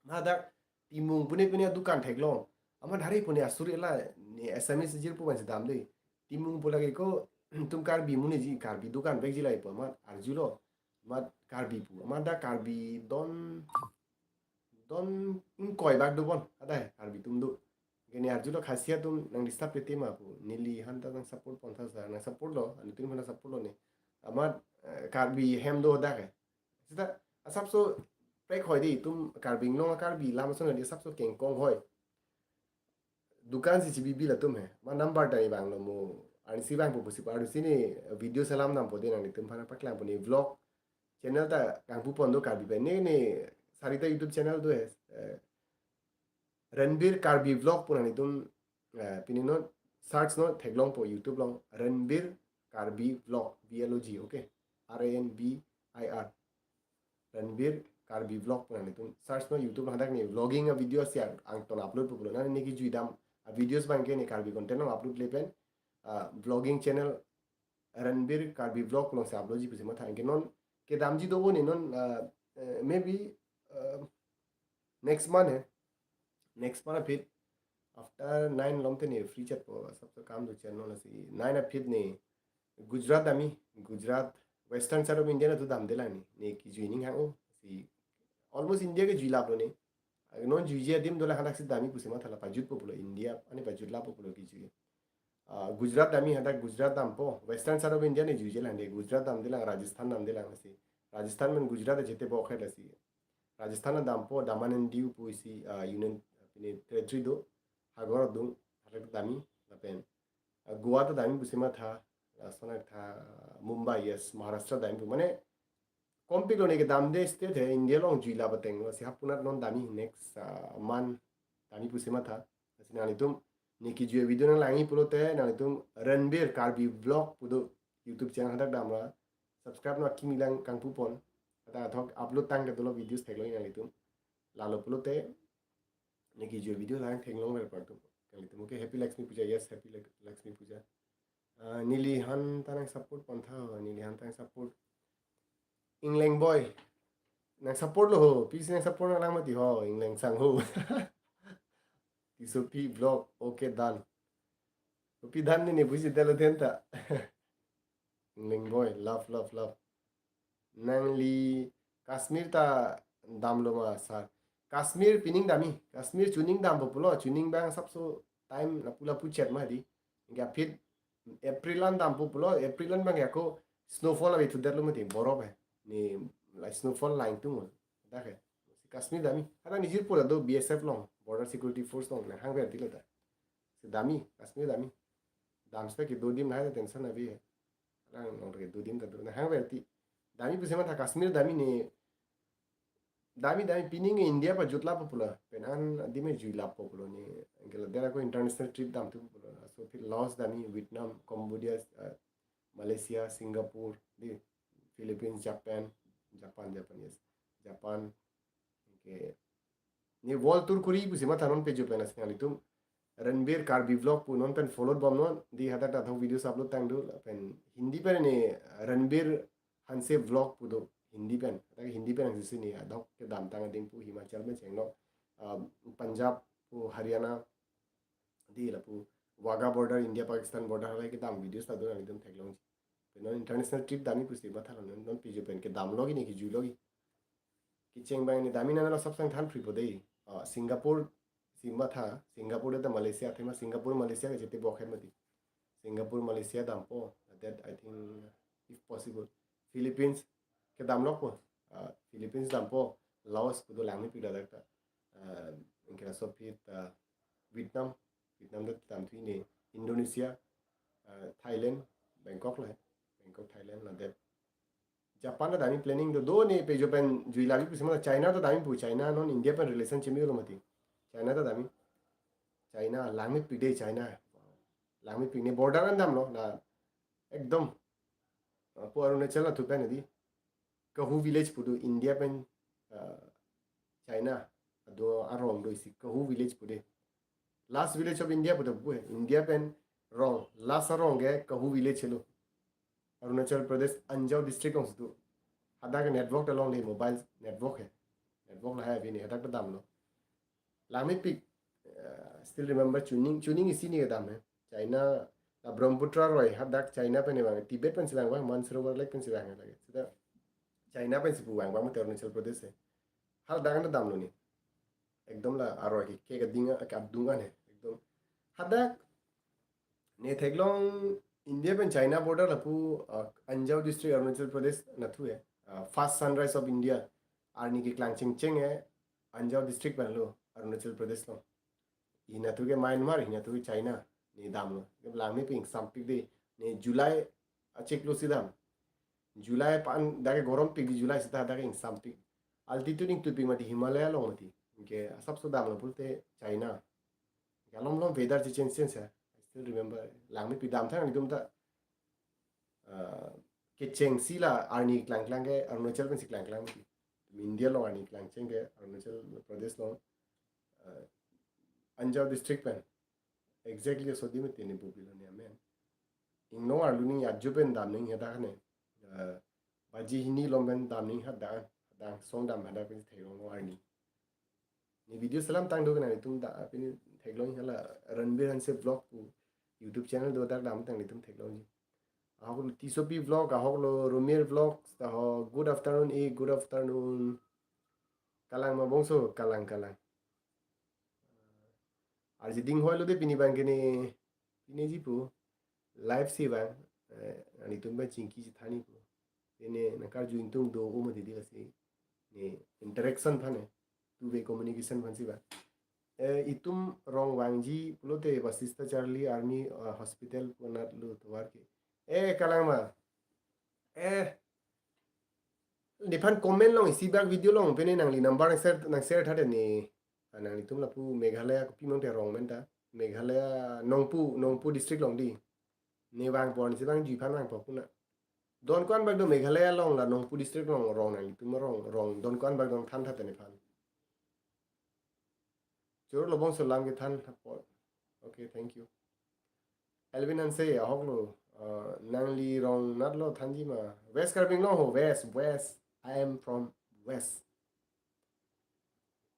ma da timung punya dukan thek long ama dhari punya asuri la ni SMS jir pu ban si dam de timung pula ke ko tum kar bi muni ji kar bi dukan bek ji lai po ma arjulo ma kar bi pu ma da kar bi don koi bak du bon ada kar bi tum du gini arjulo khasia tum nang disturb pe tema pu nili hanta nang support ponta sa nang support lo ani tin mana support lo ni ama karbi hem do da ke sita asap so pre khoi di tum karbing lo karbi lam so ni sap so keng kong hoi dukan si chibi la tum he ma number dai bang lo mo ani si bang pu si pa si ni video salam nam po de nang ni tum phana paklang po ni vlog channel ta kang pu pon do karbi pe ne sarita YouTube channel do है Ranbir Karbi vlog pun ani tum pinino search no theglong po YouTube long Ranbir Karbi vlog VLOG okay RANBIR Ranbir Karbi vlog pun ani tum search no YouTube long hadak ni vlogging a video sia ang ton upload po pulo na ni ki juidam videos bangke ni Karbi content no upload lepen vlogging channel Ranbir Karbi vlog long se upload ji pisi ma thank non ke damji do bo ni non maybe next month है next month फिर after 9 lomte ni free chat po सबसे काम do channel na si 9 फिर ni Gujarat ami Gujarat western side of India na tu dam de la ni ki joining ha o si almost India ke jila pro ni non juije dim dola hadak si dami pusema thala pajut populo India ani pajut la populo ki juie Gujarat dami hadak Gujarat dam po western side of India ni juije la de Gujarat dam de la Rajasthan dam de la si Rajasthan men Gujarat jete bo khe la si Rajasthan dam po Daman and Diu po si union ini territory do hagor dung hadak dami lapen Goa to dami pusima tha sona tha Mumbai yes Maharashtra dami mane kompik lo ne ke dam de state hai India long jila bateng si hapunat non dami next man dami pusima tha asina ni tum ni ki jue video na langi pulo te na ni tum Ranbir Karbi vlog pudo YouTube channel hadak damra subscribe no ki milang kang pupon ata thok upload tang de dolo videos theklo na ni tum lalo pulo te neki jo video lang thenglong mer par tum kali tum ke happy Lakshmi puja yes happy Lakshmi puja nili han tanang support pantha nili han tanang support ingleng boy nang support lo ho peace nang support lang mati ho ingleng sang ho tisopi vlog okay done topi dan ni buji telo tenta ingleng boy love nang li Kashmir ta damlo ma sar Kashmir pining dami Kashmir tuning dam populo tuning bang sabso time na pula puchet ma di nga fit Aprilan dam populo Aprilan bang yako snowfall abi tudar lo mati borob hai ni like snowfall line tu mo da hai Kashmir dami ara nijir pura do BSF long border security force long na hang ver dilata se dami Kashmir dami dam spe ki do dim na hai tension abi hai ara no re do dim da do na hang ver ti dami pusema tha Kashmir dami ni dami pining India pa jutla popular penan dime juila popular ni angela dera ko international trip dam tu popular so फिर Laos dami Vietnam Cambodia Malaysia Singapore di Philippines Japan yes Japan ke ni world tour kuri busi ma thanon pe jo pena sinali tum Ranbir Karbi vlog pu non pen followed bom non di hata ta tho videos upload tang do pen hindi pen ni Ranbir hanse vlog pu do Hindi पेन हिंदी पेन जैसे नहीं है दो के दाम तांग दिन पु हिमाचल में चेंगलो पंजाब पु हरियाणा दी लपु Wagah border India Pakistan border हले के दाम वीडियोस ता दो एकदम थेगलों पेन इंटरनेशनल ट्रिप दामी पुसी बथा लो नन पिजो पेन के दाम लोगी नहीं कि जु लोगी कि चेंग बांग ने दामी ना सब संग थान फ्री पदे सिंगापुर सीमा था सिंगापुर द मलेशिया थे सिंगापुर मलेशिया के जेते बखे मती सिंगापुर मलेशिया दाम पो that I think if possible Philippines के दाम लोग po Philippines dam po Laos kudo langmi pida dakta inkira so pit Vietnam da dam thui ni Indonesia Thailand Bangkok Thailand la de Japan da dami planning do ni pe jo pen juila bi pusima China da dami pu China non India pen relation chimi lo mati China da dami China langmi pide China langmi pine border an dam lo na ekdom po arunachal na thu pen di Kahu village pudu India pen China ado arong do isi Kahu village pude last village of India pudu bu India pen wrong last arong ge Kahu village chelo Arunachal Pradesh Anjao district ong situ hadak network along the mobile network hai network la hai abhi nahi hadak dam lo lami pic still remember tuning isi ni dam hai China Brahmaputra roi hadak China pen bang Tibet pen silang bang Mansarovar lake pen silang lagi sida China pen sipu bang bang Arunachal Pradesh hai hal dagan dam lo ni एकदम ला आरो के गदिंगा का दूंगा ने एकदम hadak ne theglong India pen China border lapu Anjao district Arunachal Pradesh nathu hai first sunrise of India arni ki klangching cheng hai Anjao district ban lo Arunachal Pradesh lo ina tu ke Myanmar ina tu China ni dam lo ke langni ping sampik de ne July achek lo sidam July pan dage gorom pig July sita dage ing sampik altitude ing tu ping mati Himalaya lo mati ke sabso dam lo pulte China galom lo weather change change hai I still remember langni pi dam thang ni tum ta ke cheng sila arni klang klang ke Arunachal pen si klang klang ti India lo arni klang cheng ke Arunachal Pradesh lo Anjao district pen exactly so di me tene bubi lo ne amen ing no ar luning ya jupen dam ning heda ne baji hini lo men dam ning hada dang song dam hada pen thei lo arni ni video salam tang do na tum da pen thei lo hala Ranbir Hanse vlog YouTube channel do da dam tang ni tum thei lo ji ahok tisopi vlog ahok lo Rumir vlogs ahok good afternoon good afternoon kalang ma bongso kalang kalang ar jiding hoi lo de pini bang kene pini ji pu live si bang ani tum ba chinki ji thani pu ene nakar ju intung do o ma di kasi ne interaction phane two way communication phan si ba itum rong wangji pulote basista Charlie Army hospital ponat lu twar ke kalang ma Depan komen long isi bag video long pene nang li number nang share thade ni nang li tum la pu Meghalaya ko pimong te rong menta Meghalaya Nongpu district long di ne wang pon si bang ji phan wang popuna don kwan bag do Meghalaya long la Nongpu district long rong nang li tum rong don kwan bag dong than thate ni phan jor lo bong so lam ke than okay thank you Alvin an say ahok lo nang li rong nat lo thanji ma West Karbing long ho west I am from west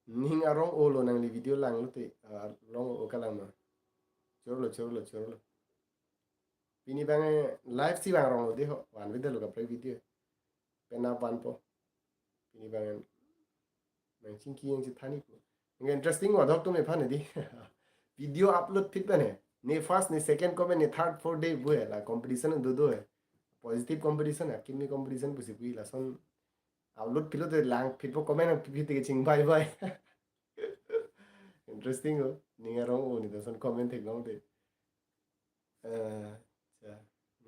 ning arong olo nang li video lang lo te long o kalang ma chorlo pini bang live si bang rong lo de ho wan video lo ka play video pena pan po pini bang nang chinki yang si thani po nge interesting wa dok to me phan di video upload fit bane ne first ne second comment ne third fourth day bu la competition do hai positive competition है किन्नी competition pussy पुई La sun upload pilo de lang fit po comment fit ke ching bye interesting ho ninga rong o ni da son comment thek long de cha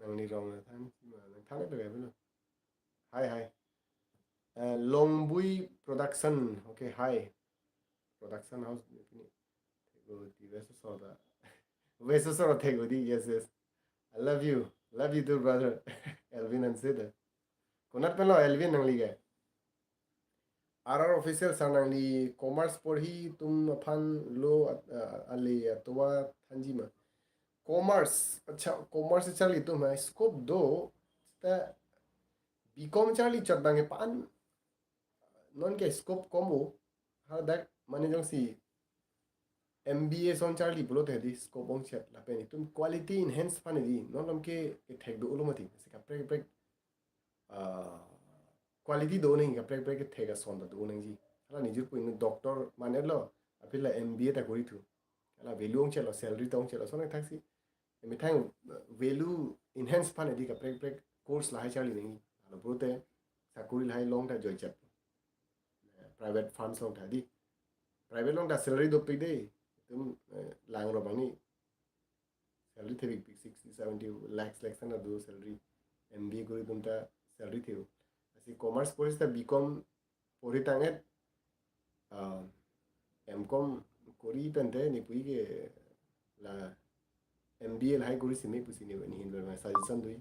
nang ni rong na thang ma nang thang de ga hi Longbui production okay hi production house ni go di west so da thek go di yes I love you too brother Elvin and Sid konat pelo Elvin nang li ga RR official sanang li commerce porhi tum phan lo ali towa thanji ma commerce acha commerce chali tum hai scope do ta bcom chali chat bang pan non ke scope combo how that mane jong si MBA son chali bulo the di scope bong chat la pe ni tum quality enhance pan di non lam ke thek do lo mati se ka prek quality do नहीं का prek थे का सोंदा do नहीं जी हला निजु को इन doctor माने लो अपिला MBA ता करी थु हला value चलो salary तो चलो सोने थासी मिठाई value enhance पाने दी का prek course ला है चाली नहीं हला बोते साकुरी ला है long ता जोई चट private funds long था दी private long ता salary दो पे दे तुम लांग रो बनी salary थे भी 60-70 lakhs ना दो salary MBA करी तुम ता salary थे si commerce polis ta bcom pori tanget mcom kori pente ni pui ke la MBA la hai kori sime pusi ni hin ba suggestion dui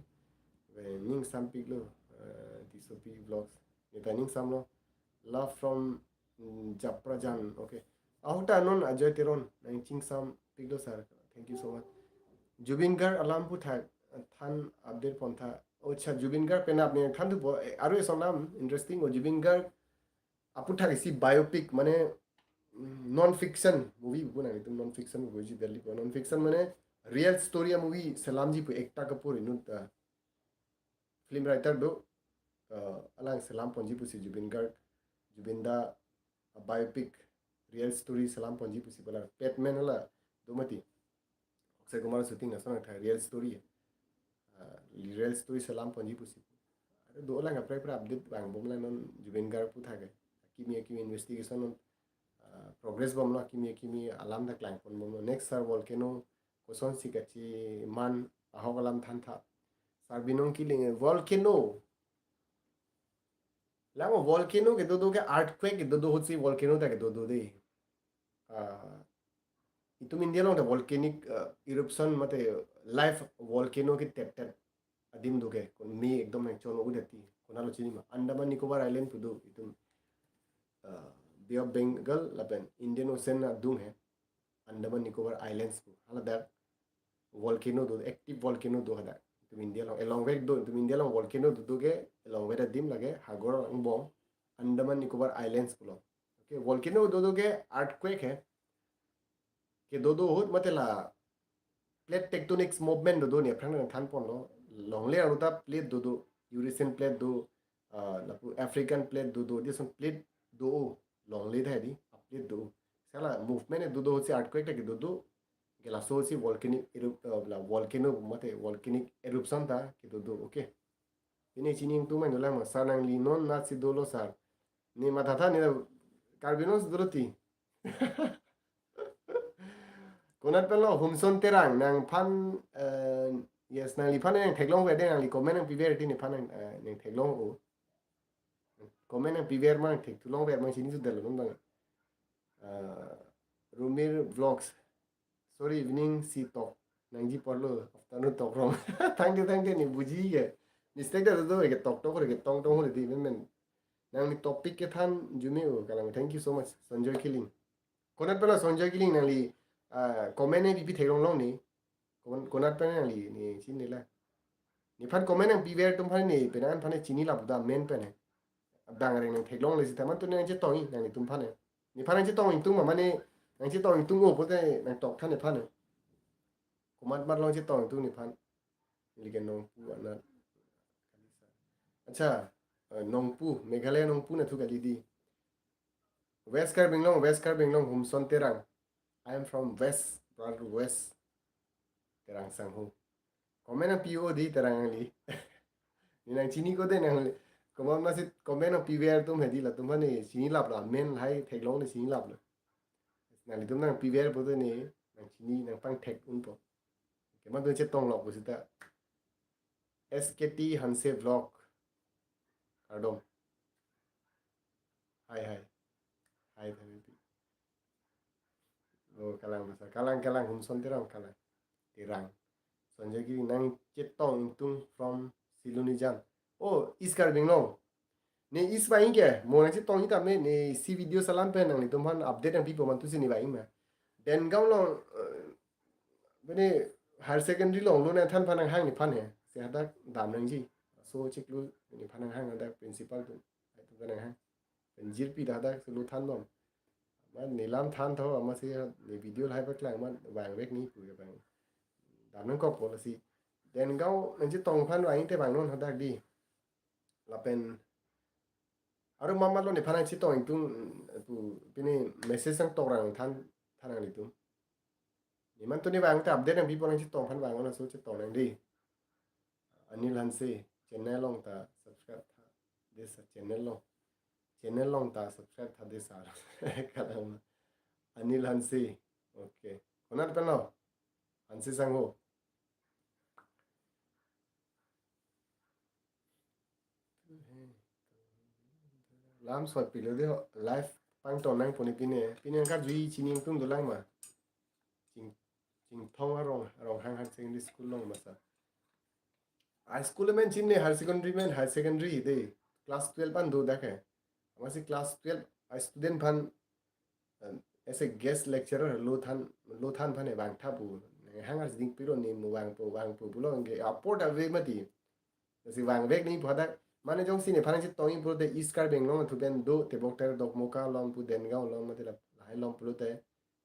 ve ning sampik lo tisopi vlogs ni taning samlo love from Japrajan. Okay. Ahuta non Ajay Tiron nang ching sam pigdo sir. Thank you so much. Jubin Gar alam puthak than update pontha. Ocha Jubin Gar pen apni than tu aru sonam interesting o Jubin Gar aputhak isi biopic mane non fiction movie bu na itu non fiction movie ji delhi non fiction mane real story movie Salam ji pu Ekta Kapoor inu film writer do alang Salam ponji pu si Jubin Gar Jubinda biopic real story Salam ponji pu si bala Batman ala domati Akshay Kumar shooting na sona tha real story Salam ponji pu si do lang aprai pra update bang bom lang non Jubin Gar pu tha ga kimi investigation on progress bom la kimi alam dak lang pon bom next sir volcano koson sikachi man ahogalam than tha sar binong killing volcano lango volcano ke do ke earthquake ke do hotsi volcano ta ke do de itum india long the volcanic eruption mate live volcano ki tap adim do ke kon mi ekdom ek chon udati konalo chini ma Andaman Nicobar Island pu do itum Bay of Bengal lapen Indian Ocean na dung hai Andaman Nicobar Islands pu hala dar volcano do active volcano do hada itum india long along with do itum india long volcano do ke along with dim lage hagor bom Andaman Nicobar Islands pulo okay volcano do ke earthquake hai ke do hot matela plate tectonics movement do ne phrang than pon lo long le anuta plate do Eurasian plate do lapu African plate do this one plate do long le thai di plate do sala movement do hot se earthquake ta ke do gela so si volcanic volcano mate volcanic eruption ta ke do okay ini chining tu man la ma sanang li non na si dolo sar ni matata ni carbinos duroti konat pelo humson terang nang pan yes nang li pan nang theklong we de nang li comment nang piver ti ni pan nang theklong o comment nang piver mang thek tulong we mang sini su delo non dang Rumir vlogs sorry evening si talk nang ji porlo afternoon talk wrong thank you ni buji ye mistake da do ke talk ke tong ho di men nang ni topic ke than jumi o kala thank you so much Sanjoy Killing konat pelo Sanjoy Killing nang li comment ni pipi theklong long ni konat pe nang li ni chin ni la ni phan comment nang piver tum phan ni penan phan chini la buda men pe ne abdang reng nang theklong le si taman tu nang je tong nang ni tum phan ni phan nang je tong tum ma ne nang je tong tum o po te nang tok than ni phan komat mat long je tong tum ni phan li gen nong pu anat अच्छा नोंगपू मेघालय नोंगपू ना थुका दीदी West Karbi Anglong Humsan Terang I am from west ब्रादर west Terang संगहु कमेना पीओ दी तेरांग ली निनांग चिनी को दे नंग कमन मासे कमेना पीवेर तुम हेदी ला तुम ने चिनी लाप ला मेन हाई थेगलोंग ने चिनी लाप ला नाली तुम नंग पीवेर बोदे ने नंग चिनी नंग पंग थेग उनपो केमा तो चे तोंग लॉक बुसिता SKT हंसे vlog Adom. Hai. Thank oh kalang masa. Kalang humson terang kalang. Tirang. Sanjay Giri nang cetong tung from Silunijan. Oh, iskar binglong. Ne is ba inge. Mo nang cetong ita me ne si video salam pe nang ni tumhan update ang people man tu sini ba ingma. Den gaw long bene higher secondary long lo na than phanang hang ni phan he. Se hada dam nang ji. So chiklu ni phanang hang ada principal tu. Ai tu phanang hang. Penjir pi dada selu than bom. Man nilam than tho ama si ni video lai ba klang man wang wek ni pu ga bang. Dam nang ko policy. Den gaw nang ji tong phan wang te bang non hada di. La pen aru mama lo ni phanang chi tong tung tu pini message sang tok rang than thanang li tu. Ni man tu ni wang ta update ang people nang chi tong phan wang on so chi tong nang di. Anil Hanse channel long ta subscribe tha this channel long ta subscribe tha this ar kalam Anil Hanse okay konat pelo Hanse sangho lam sot pilo de live pang ton nang poni pine ka jui chining tum do lang ma ching thong arong hang secondary school long ma sa high school में चिन्ने higher secondary दे class 12 pan do देखे हमारे class 12 student pan ऐसे guest lecturer लो थान भने बांग थापु hangar ding piro ni mu wang pu bulo nge aport ave mati si wang vek ni phada mane jong sine phang si toing pro de iskar beng long thu ben do te bok ter dok moka long pu den ga long mate la hai long pro te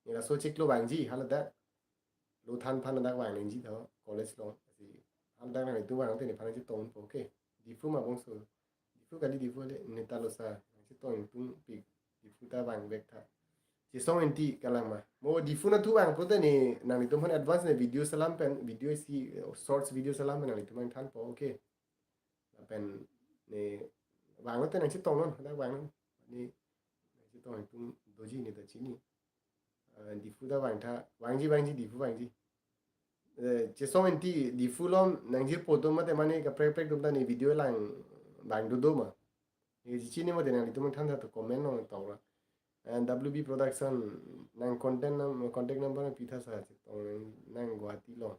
ni la so chik lo wang ji hala da lo than phan da wang ning ji tho college long si ham da na tu wang te ni phang si tong po ke di fu ma bong so di fu ka di fu le ni ta lo sa si toing tung pi di fu ta wang vek tha chỉ xong anh ti kalang mà mo di phun tu bang prote ni nang itu man advance ne video salam pen video si shorts video salam nang itu man than po okay pen ne bang te nang chi tong non da bang ni chi tong tu doji ni da chi ni di phu da bang ji di phu bang ji chỉ xong anh ti di phu lom nang ji po to ma te mane ka prek dum da ni video lang bang do mà ni chi ni ma te nang itu man than da to comment no tong ra and WB production nang contact number pitha sa nang guati long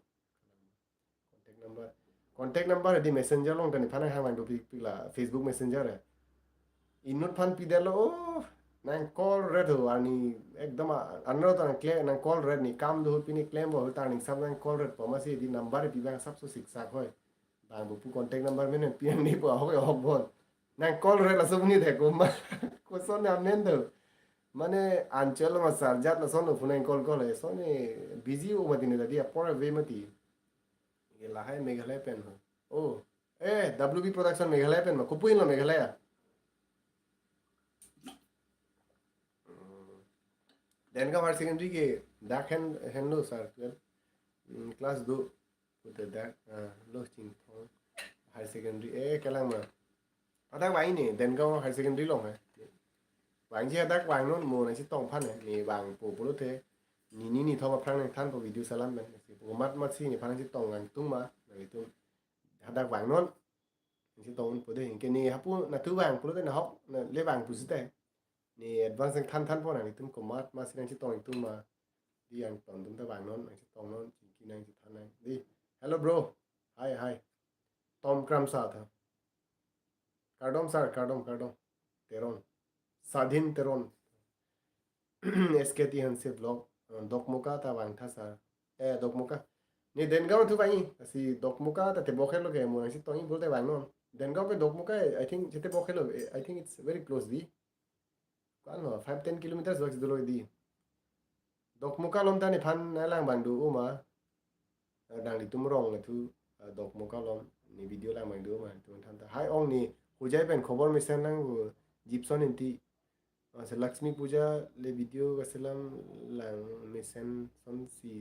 contact number di messenger long tani phana hang do la Facebook messenger inut phan pidelo oh nang call red ho ani ekdam anro ta claim nang call red ni kam do pini claim bo ta ning sab nang call red pamasi di number pi bang sab so siksa khoi bang bu contact number men pin ni bo ho ho bon nang call red la so ni de ko ma ko son nam nen do माने आंचल में सरजात ना सोनो फुनाइन call है सोने busy हो मत नहीं दिया पर वे मत ये लाहे मेघालय पेन हो ओ ए WB प्रोडक्शन मेघालय पेन में कुपुइन लो मेघालय देन का हायर सेकेंडरी के दाख हैंड लो सर क्लास 2 उते दाख लो चिंग हायर सेकेंडरी ए कलंग में अदा भाई ने देन का हायर सेकेंडरी लो है wang ji dak wang non mo na si tong phan ni wang pu pu lo the ni tho ma phang than po video salam ben si pu mat si ni phang si tong ang tung ma na tu dak wang non si tong pu de ke ni ha pu na tu wang pu lo na hok na le wang pu si te ni advance than po na ni tum ko mat si na si tong tung ma di ang tong tum ta wang non si tong non ki nang si than nang di hello bro hi tom kram sa tha kardom sir kardom teron Sadhin Teron SKT Hanse blog Dokmuka ta wang tha sar Dokmuka ni Dengaw tu bai si Dokmuka ta te bokhel lo ke mo si toing bolte wang non Dengaw pe Dokmuka I think jete bokhel I think it's very close di kan no 5-10 kilometers wax dolo di Dokmuka lom ta ni phan na lang bang du uma dang li tum rong la tu Dokmuka lom ni video lang bang du ma tu than ta hai ong ni hujai pen khobor mission lang Gibson inti se Lakshmi Puja le video kaselam lang mesen son si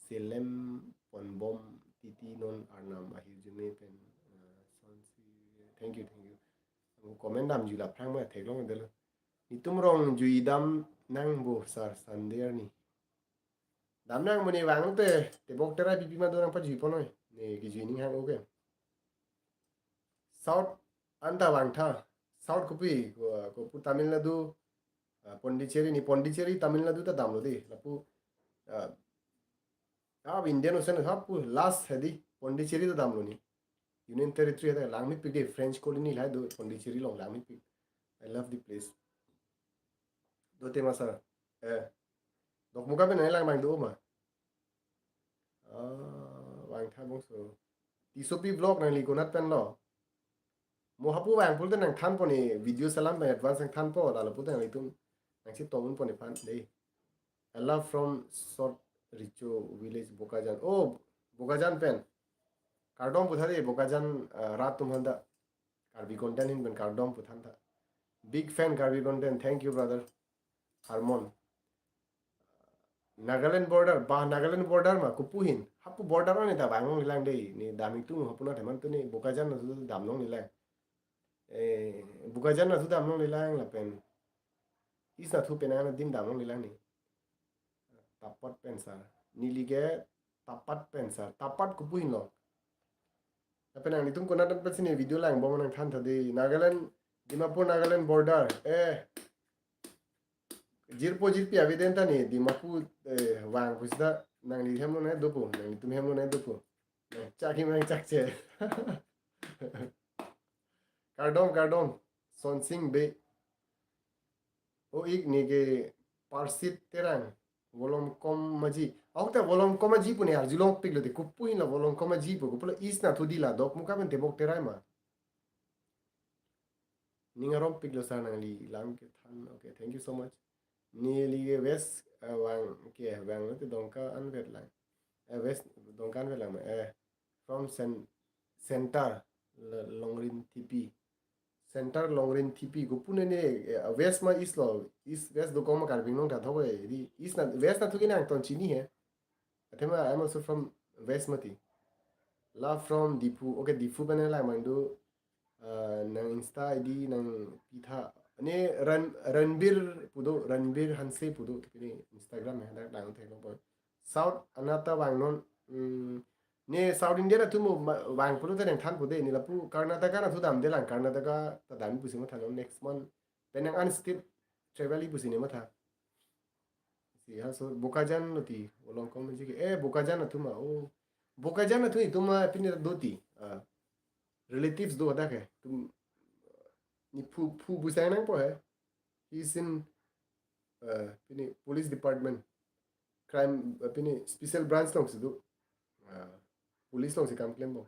selem pon bom titi non arnam ahir jume pen son si thank you comment dam jula prang ma theklong del itum rong jui dam nang bo sar sander ni dam nang moni wang te bok tera pipi ma dorang pa jui ponoi ne ki jui ning hang okay south anta wang tha South Kopi ko Tamil Nadu Pondicherry Tamil Nadu ta damlo di lapu ab Indian Ocean ha pu last hedi Pondicherry ta damlo ni Union Territory है Langmit Pik de French colony है दो Pondicherry long Langmit Pik I love the place दो tema sa dok muka pe nai lang bang do ma wang tha bong so tisopi vlog nang li konat pen lo mo hapu wang pul nang than po ni video salam ba advance nang than po la la pu nang itum nang si tong po ni pan dei I love from Sort Richo village Bokajan oh Bokajan pen Kardom pu thari Bokajan rat tum handa Karbi content in pen Kardom pu than tha big fan Karbi content thank you brother Harmon Nagaland border ma kupuhin hapu border ni ta bang ni lang dei ni dami tu hapu na theman tu ni Bokajan na tu dam long ni lang Bokajan na tu dam long ni lang la pen is na thu penana dim dam long ni lang ni tapat pen sar ni lige tapat pen sar tapat kupuhin lo la pen ni tum ko na tan pasini video lang bo man than tha dei Nagaland Dimapur Nagaland border jirpo jirpi aviden ta ni Dimapur wang pusda nang li hem lo na dopo nang tum hem lo na dopo chak him nang chak che Cardom Sonsing be o ik ni ke parsit terang volom kom maji au ta volom kom maji pune ar julong pik lo de kupuin la volom kom maji pu pula is na thudi la dok muka ben tebok terai ma ninga rom pik lo sana li lam ke than okay thank you so much ni li west wang ke wang te donka an vet lang west donka an vet lang from center longrin tp center longrin tp go pune ne west ma east lo east west do kom kar bing nong ta thowe di east na west na thuki nang ton chini he athema I'm also from west mati la from dipu okay dipu bane la mandu nang insta id nang pitha ne ranbir pudo ranbir hanse pudo ni instagram he dak dang thelo boy south anata wang non ne south india na tumu wang pudo ta nang than pude ni la pu karnataka na thu dam de lang karnataka ta dam pu sima thalo next month penang unstate travel pu sini ma tha si ha so bokajan noti olong kom ji ke bokajan na tuma o bokajan na thu tuma pini doti relatives do ada ke tum ni pu busang nang po hai he's in pini police department crime pini special branch long sidu police long si kam claim bo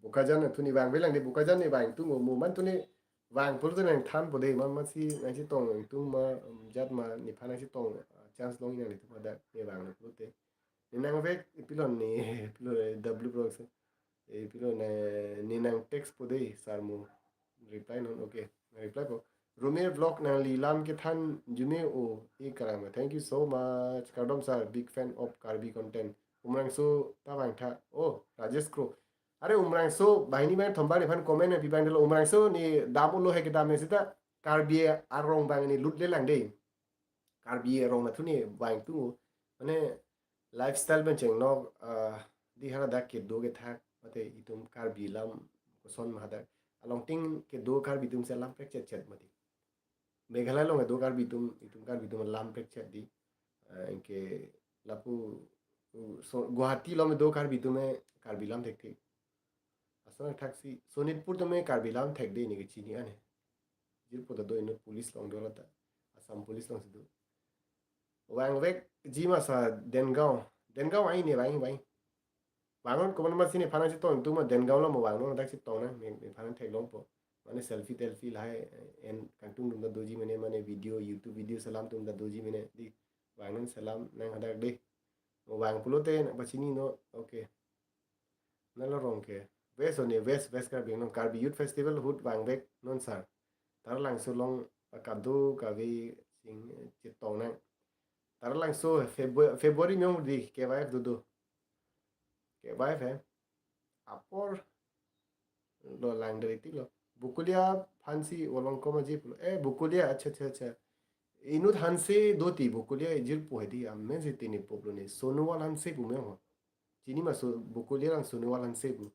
bukajan tu ni wang belang de bukajan ni wang tu mo man tu ni wang pul tu nang than po de ma si nang si tong tu ma jat ma ni phana si tong chance long yang ni tu da ni wang na pu te ni nang ve pilon ni pilon w pro pilon ni nang text po de sar mo reply non okay reply po Rumir vlog nang lilam ke than jume o e karama thank you so much kardom sir big fan of karbi content umrang so tawang tha oh rajesh kro are umrang so bahini ban thomba ne phan comment ne bibang lo umrang so ni dam lo he ke dam ne sita karbi arong bang ni lut le lang de karbi arong na thuni bang tu mane lifestyle ben cheng no di hana dak ke do ke tha mate itum karbi lam son ma da along ting ke do karbi tum se lam pek chet chet mati Meghalaya लोग दो car भी तुम लाम pack check दी इनके लापू गुवाहाटी लो में दो car भी तुम्हें कार बिलाम थे थी असना टैक्सी सोनितपुर तुम्हें कार बिलाम थे दे इनके चीनी आने जिर पोता दो इन्हें पुलिस लोग दो लता असम पुलिस लोग से दो वांग वेक जीमा सा देनगांव आई ने वाई वाई वांगन को मन मसीने फाना से तो तुम देनगांव लो mo वांगनो dak से तो ना मैं फाना थे लोग पो माने सेल्फी टेल्फी लाए एन कंटुंग दुम दोजी मने वीडियो यूट्यूब वीडियो सलाम तुम दोजी मने दी वांगन सलाम नंग हदा दे वांग पुलोते बचिनी नो ओके नलो रोंग के वेस्ट ओने वेस्ट का बिनो कार्बी यूथ फेस्टिवल हुड वांग बेक नॉन सर तार लांग सो लोंग कादो कावी सिंग चितोंग ना तार लांग सो फेब्रुअरी में दी के वाइफ दो के वाइफ है अपोर lo lang dari ti lo bukulia fancy olong ko maji bukulia अच्छा inut hanse doti bukulia jil po hedi amen se tini poplo ne sonual hanse bu me ho chini ma so bukulia lang sonual hanse bu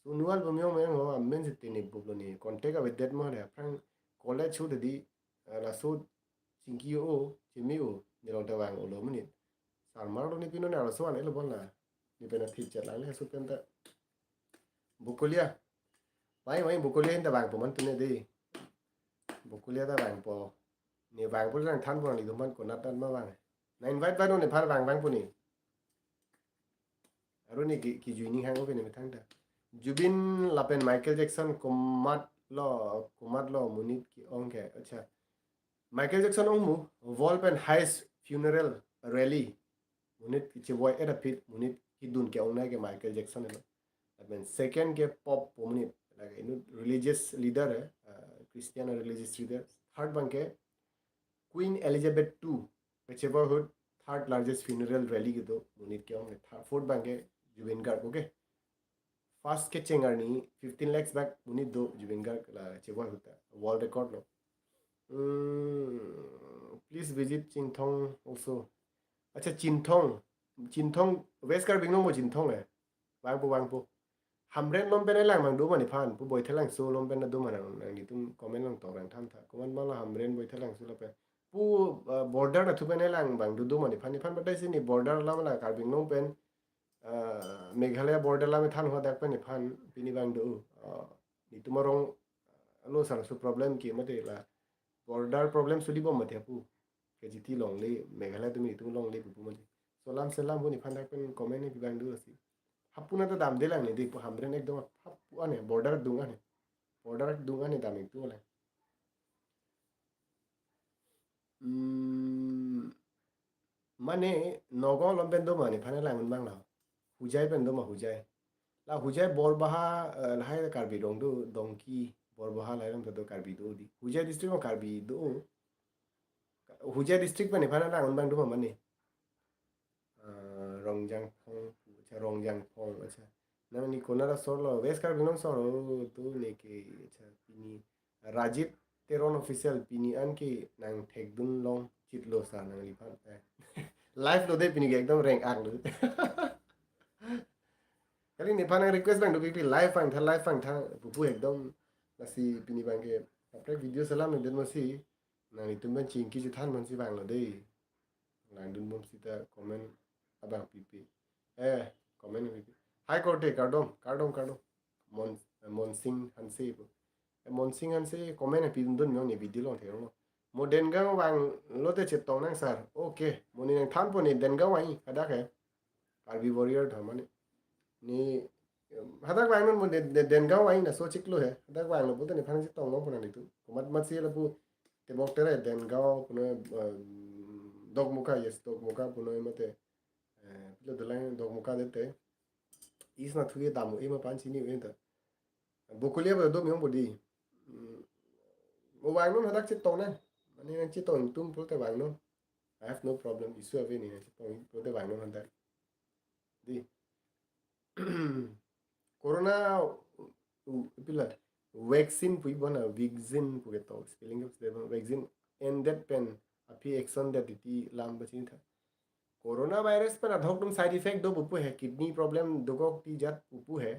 sonual bu me ho amen se tini poplo ne contact with that ma le prang college chu di la so chinki o chimi o ni lo ta wang o lo mani salmar lo ni pino na lo so an lo bon la ni pena thi chat la le so penta bukulia Why bukulia in the bank man tune di bukulia ta bank po ni bank po lang than po ni duman ko natan ma bang na invite ba no ni phar bank po ni aro ni ki juini hang open ni thang ta Jubin lapen Michael Jackson kumat lo munit ki ong ke acha Michael Jackson ong mu Volpen highest funeral rally munit ki boy era pit munit ki dun ke ong na ke Michael Jackson ne lapen second ke pop munit like religious leader है Christian religious leader third banke Queen Elizabeth II whichever hood third largest funeral rally के दो मुनीत क्या होंगे fourth banke Zubeen Garg okay first के चेंगर नहीं 15 lakhs back Muneet दो जुबिन गार्ग ला चेवा होता है world record low please visit चिंथोंग also अच्छा चिंथोंग वेस्ट कार बिंगनो मो चिंथोंग है वांगपो हमरेन लोम पेन लांग mang do mani phan pu boi thelang so lom pen do mana nang ni tum comment lang tong rang tham tha comment mala हमरेन boi thelang so la pe pu border na thu pen lang bang do mani phan ni phan ba dai sin ni border la mala karbing nom pen meghalaya border la me than ho dak pen ni phan pini bang do ni tumarong ano sang su problem ki mate la border problem suli bom mate pu ke jiti long le meghala tumi tu long le pu mate solam selam boni phanda pen comment ni bang du asi hapuna ta dam de lang ni dik hamren ekdom hapu ane border dunga ne dam tu la mane nogo lomben do mane phane lang bang la hujai pen do ma hujai la hujai bor baha lai karbi dong do dongki bor baha lai ram do karbi do di hujai district ma karbi do hujai district mane phane lang bang do ma mane rongjang phong acha rongjang phong acha na ni konara solo west karbi nong solo to ne ke acha pini rajit teron official pini an ke nang thek dun long chitlo sa nang li phan live lo de pini ke ekdom rank ak lo kali ni phana request bang do pi live fang tha pu ekdom nasi pini bang ke apre video salam den masi na ni tumban ching ki than man si bang lo de lang dun bom sita comment abang pp comment pp high court cardom mon mon sing hanse mon sing hanse comment pi dun nyong ni video long thero mo den gang wang lo te chet tong nang sar okay mo ni nang than po ni den gang wai ada ke karbi warrior thamane ni hadak wang non mo den gang wai na so chiklo he hadak wang lo puto ni phang si tong lo pona ni tu mat si la pu te bok tere den gang puno dog muka yes dog muka puno mate pilo dalang dog muka dete is na thuye damu ema panchi ni wenta bokulia ba do myong bodi mo wang non hadak chit tong na mani nang chit tong tum pro te wang non I have no problem isu ave ni chit tong pro te wang non hadak di corona pila vaccine pui bona vaccine pu ke to spelling of the vaccine and that pen api action that ti lam bachin tha corona virus पर अधोक तुम side effect दो पुपु है kidney problem दुगो की जात पुपु है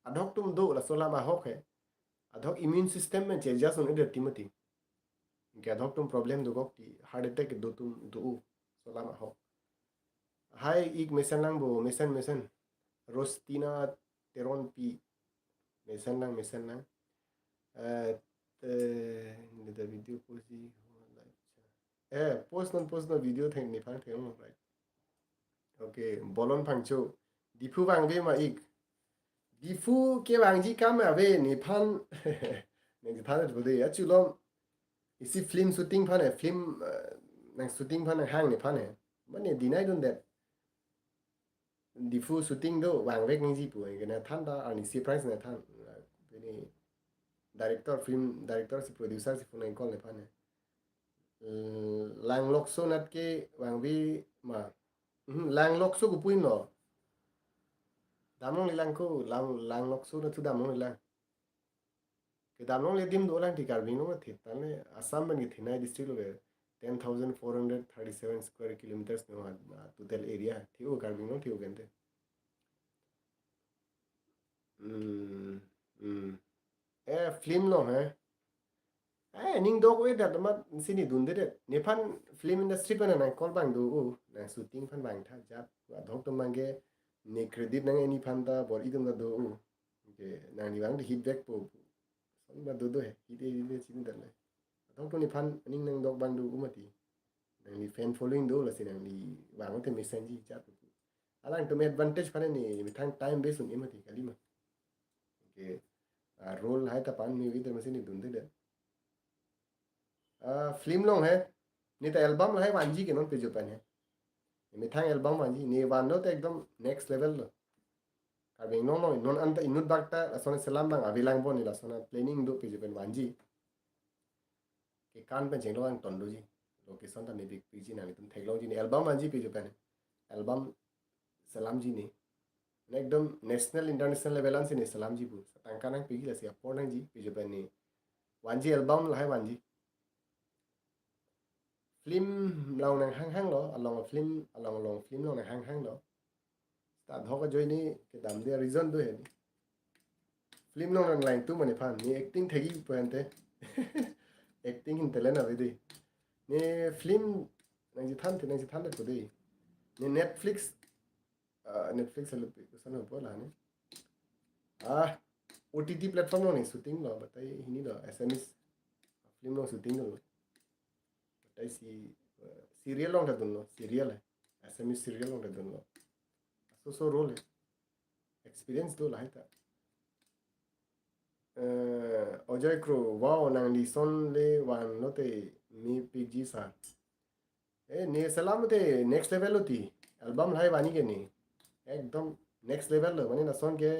अधोक तुम दो लसोला माहौक है अधोक इम्यून सिस्टम में चेंजा सुन इधर टिमती के अधोक तुम प्रॉब्लम दुगो की हार्ट अटैक दो तुम दो सोला माहौक हाय एक मिशन लंग बो मिशन रोस्टीना तेरोन पी मिशन लंग the video post post no video thing ni phang theng right okay bolon phangchu difu bang be ma ik difu ke bang ji kam ave ni phan ne ji phan de ya chu lom isi film shooting phan film nang shooting phan hang ni phan mane dinai don that difu shooting do bang vek ni ji pu ke na than da ani surprise na than ni director si producer si phone call ne phan lang lok so nat ke bang bi ma lang lok so ku puin no damong lilang ko lang lok so na tu damong lilang ke damong le dim do lang ti kar bing no thi tane assam ban ki thina district lo 10,437 square kilometers no total area thiu kar bing no thiu gente film lo hai ning dog we dat ma sini dun de nephan film industry pan na kol bang do na shooting phan bang tha jap adhok to mange ne credit nang any phan da bor idum da do ke na ni bang hit back po son ba do he hit de sin da le adhok to ni phan ning nang dog bang do umati nang ni fan following do la sin nang ni bang te message ji jap alang to me advantage phan ni mi thang time base un imati kalima ke role hai ta pan mi vidar masini dun de film लोग है नहीं तो album है वांजी के non पे जो पन है मैं थांग एल्बम वांजी नहीं वानो तो एकदम नेक्स्ट लेवल लो कभी नो नो नॉन अंत इनुट बागता असोने सलाम बांग अभिलांग बो नहीं लासोना प्लानिंग दो पे जो पन वांजी के कान पे जेंगलो वांग टोंडो जी लोकेशन तो नहीं बिक पीजी ना तुम थैगलो जी ने एल्बम वांजी पे जो पन एल्बम सलाम जी ने एकदम नेशनल इंटरनेशनल लेवल से ने सलाम जी बु तंका ना पीगी लसी अपोर्ट जी पे जो पन वांजी एल्बम ला है वांजी film lâu này hang đó along film along film lâu này hang đó ta thọ cái joy ni cái đam dia reason đôi hết film lâu này lành tu mà này phan ni acting thấy gì point acting hình talent à vậy đi ni film này chỉ than được cái đi ni Netflix Netflix là cái sản phẩm là này OTT platform lo ni shooting lo batai hini lo SMS film lo shooting lo batai si serial lo ta dun lo serial hai SMS serial lo ta dun lo so role experience do lai ta Ojai Crow wow nang li son le wan no te mi PG sa ne salam te next level होती album lai bani ke ni ekdom next level lo mani na son ke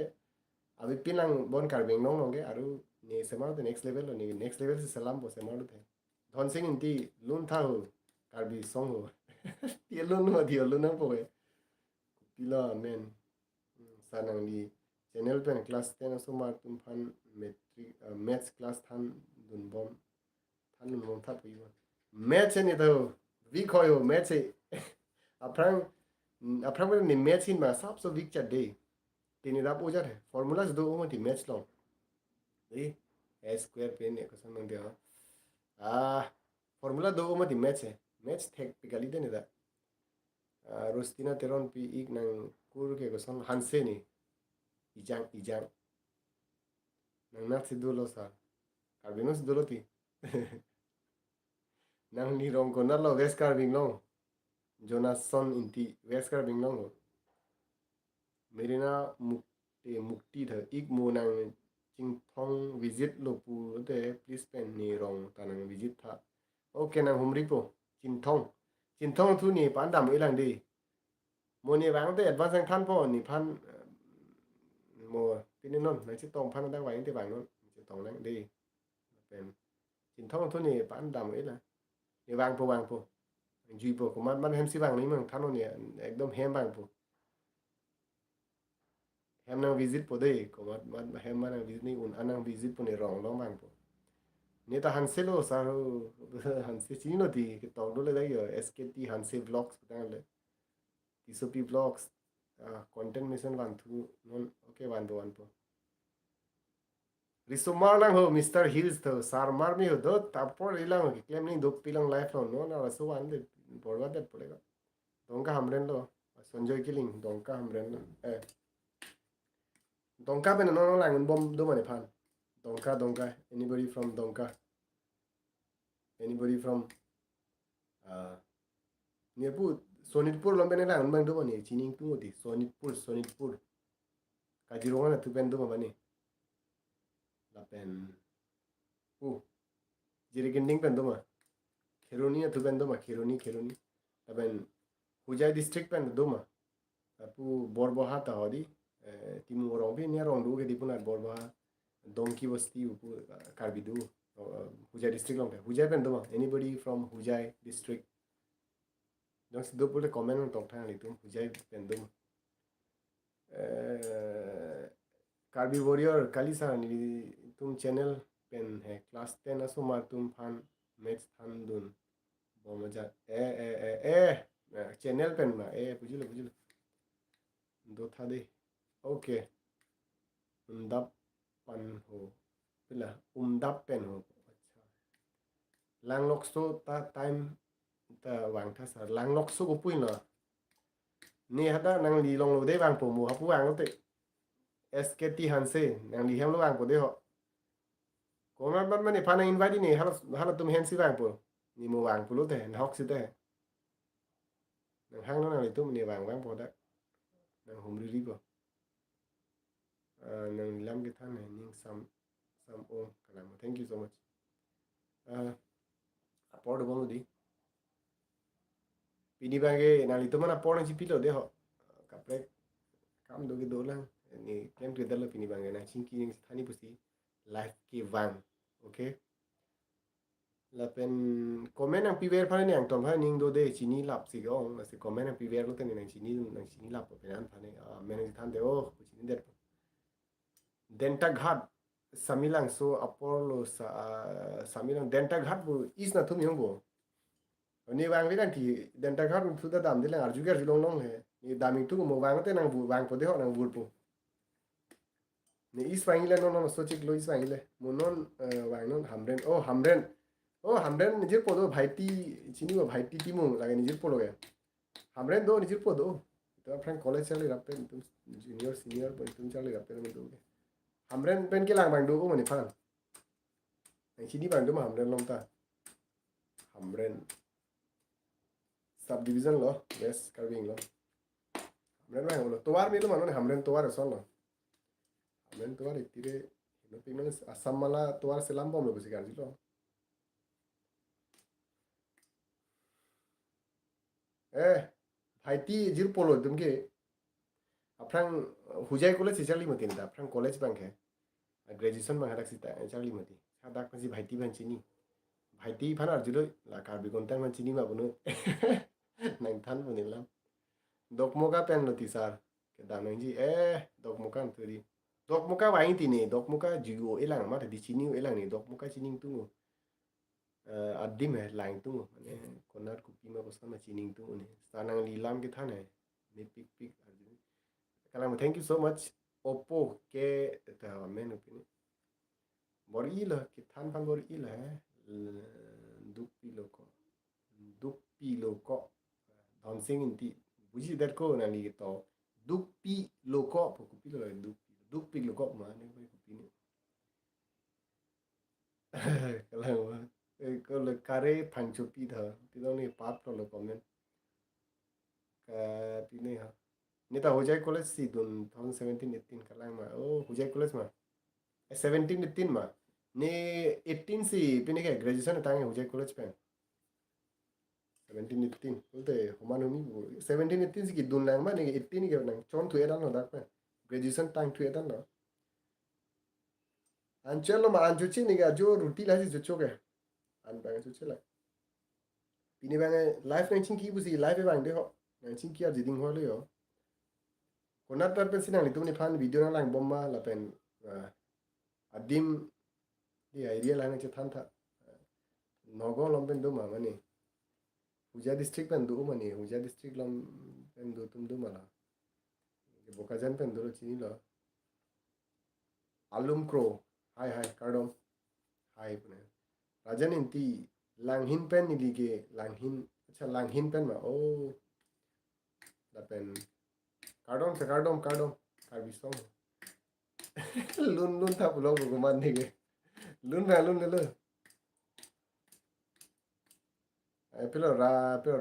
अभी पिलांग bone कार्बिंग नोंग नोंगे आरु ने Semar the next level से सलाम बो Semar थे Dhan Singh इंती Lun था हो कार्बी सॉन्ग हो ये लुन हो दियो लुन हो पे पिला मेन सानंगली चैनल पे क्लास 10 सो मार तुम फन मैट्रिक मैथ्स क्लास थान दुन बम था पई मैथ्स ने तो वीक हो मैथ्स अफ्रांग अफ्रांग ने मैथ्स इन मा सब सो वीक चा डे Tini rap ujar है फॉर्मूला से दो उमा टी मैच लो ए स्क्वायर पेन एक सन मंग दिया फॉर्मूला दो उमा टी मैच टेक पिकाली देने दा रोस्टिना तेरन पी एक नंग कुर के सन हंसे नी इजांग नंग नाथ से दो लो सा कार्बिनो से दो लो ती नंग नी रोंग को ना लो वेस्ट कार्बिंग लो जोनासन इंटी वेस्ट कार्बिंग लो मेरे ना मुक्ति था एक मोनंग चिंगथोंग विजिट लोपू ते प्लीज पेन नी रोंग तानंग विजिट था ओके ना हुमरी पो चिंथोंग थु नी पान दाम इलांग दी मोने वांग ते एडवांस ang थान पो नी फान मो तिने नोन ना छि तोंग फान दा वांग ते वांग नोन छि तोंग नंग दी पेन चिंथोंग थु नी पान दाम इला नी वांग पो जुई पो को मन हेम सी वांग नी मंग थानो नी एकदम हेम वांग पो hem nang visit po dei ko mat hem nang visit ni un anang visit po ni rong long mang po ni ta hanse lo sa hanse chi no ti ke tong do le dai yo SKT hanse vlogs ta le TSOP vlogs content mission wan thu non okay wan po risomar lang ho Mr Hills tho sar mar mi ho do tapor ilang ki claim ni dok pilang life lo no na so wan de borwa de polega dongka hamren lo Sanjoy Killing dongka hamren lo Donka ben no lang un bom do mane pan donka anybody from donka anybody from near pu sonitpur lom ben lang bang do mane chining tu moti sonitpur kajironga na tu ben do mane la pen jirigending pen do ma kheroni tu ben do ma kheroni la ben hujai district pen do ma pu borboha ta hodi timu rong bi ne rong du ke dipuna borba donkey basti upu karbidu hujai district long hujai pen doma anybody from hujai district donc do pole comment on tok thang litum hujai pen doma karbi warrior kali sa ni tum channel pen hai class 10 aso mar tum fan match than dun bomaja channel pen ma bujilo do tha de okay umdap pan ho pila umdap pen ho अच्छा langlok so ta time ta wang tha sa langlok so ko puin la ni hada nang li long lo de wang po mo hapu wang te SKT hanse nang li hem lo wang po de ho ko man ni pana invite ni hala tum hen si wang po ni mo wang po lo te hok si te nang hang no nang li tum ni wang po da nang hum ri po nang lam ke than hai ning sam o kalam thank you so much apor do bono di pini bange nang itu mana apor nang pilo de ho kapre kam do ge do lang ni claim ke dalo pini bange nang chinki ning thani pusi life ke wang okay la pen comment nang piver phane ni ang tom ha ning do de chini lap si go la se comment nang piver lo ten nang chini lap pe nan phane men than de o chini der Denta Ghat Samilang so Apollo Samilang Denta Ghat bu is na thum yong bo ni wang vi dan ti Denta Ghat thu da dam de lang arju gar long long he ni dami tu mo wang te nang bu wang po de ho nang bur po ni is wang ile no so chik lo is wang ile mo non wang non hamren nijir po do bhaiti chini bo bhaiti timu lage nijir po loge hamren do nijir po do to friend college chale rappe tum junior senior po tum chale rappe no do Hamren pen cái làng bang du mà này phan anh chỉ đi bang du mà Hamren long ta Hamren subdivision lo yes carving lo Hamren bang lo toar mi lo mana Hamren toar son lo Hamren toar itire no pin asam mala toar selam bom lo besi kan lo भाईती जिर पोलो तुमके अफ्रांग हुजाई college से चली मती ना अफ्रांग college bunk है graduation में हरक सीता चली मती सादा कसी भाईती बंचिनी भाईती फान अर्जुलो ला Karbi कोंतान बंचिनी माबुनो नंगथान बनिला dokmoka pen lo tisar ke danang ji dokmoka turi dokmoka wain tini dokmoka jigo elang ma di chini elang ni dokmoka chining tungu adim hai lang tungu mane konar kupi ma bosan ma chining tungu ne sanang lilam ke thane ne pik pik arjun kalam thank you so much oppo ke ta men opini bori la ke than pan bori la dupi loko dhon sing inti buji dat ko na li to dupi loko po kupi lo dupi loko ma ne ko kupi ni kalam ko le kare phangcho pi tha ti dong ni pap to lo comment ka pi ne ha ne ta ho jai college si dun 2017 18 kalam ma ho jai college ma 17 18 ma ne 18 si pi ne ke graduation ta ho jai college pe 17 18 bolte homan humi 17 18 si ki dun lang ma ne 18 ke nang chon thu edan no dak pe graduation tang thu edan no an chelo ma an chuchi ni ga jo ruti la si chucho ke an bang chuchi la pini bang life nang ching ki bu si life bang de ho nang ching ki a jiding ho le yo konat tar pen sinang ni tu ni fan video na lang bomma la pen adim di idea la nang che than tha nogo lom pen do ma mani Huja district pen do mani Huja district lam pen do tum do mala bokajan pen do chini lo alum crow hai hai kardom hai pune rajan inti langhin pen ni lige langhin acha langhin pen ma da pen kardom se kardom karbi song lun lun tha pulo ko man ni ge lun na lun le pelo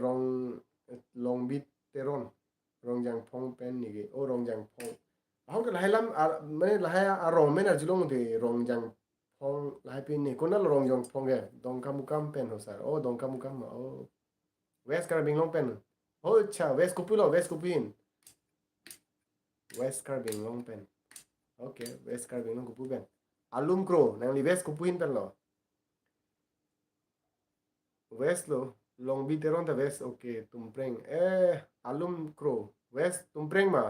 rong long bit teron rong jang phong pen ni ge rong jang phong how ke lahai lam mane lahai rong men jilong de rong jang phong lahai pin ni konal rong jang phong ge dongkam mukam pen ho sar dongkam mukam ma west carbing long pen cha west kupulo west kupin west carbing long pen okay west carbing long kupu pen alum crow nang li west kupuin pen lo west lo long biteron ta west okay tumpreng alum crow west tumpreng ma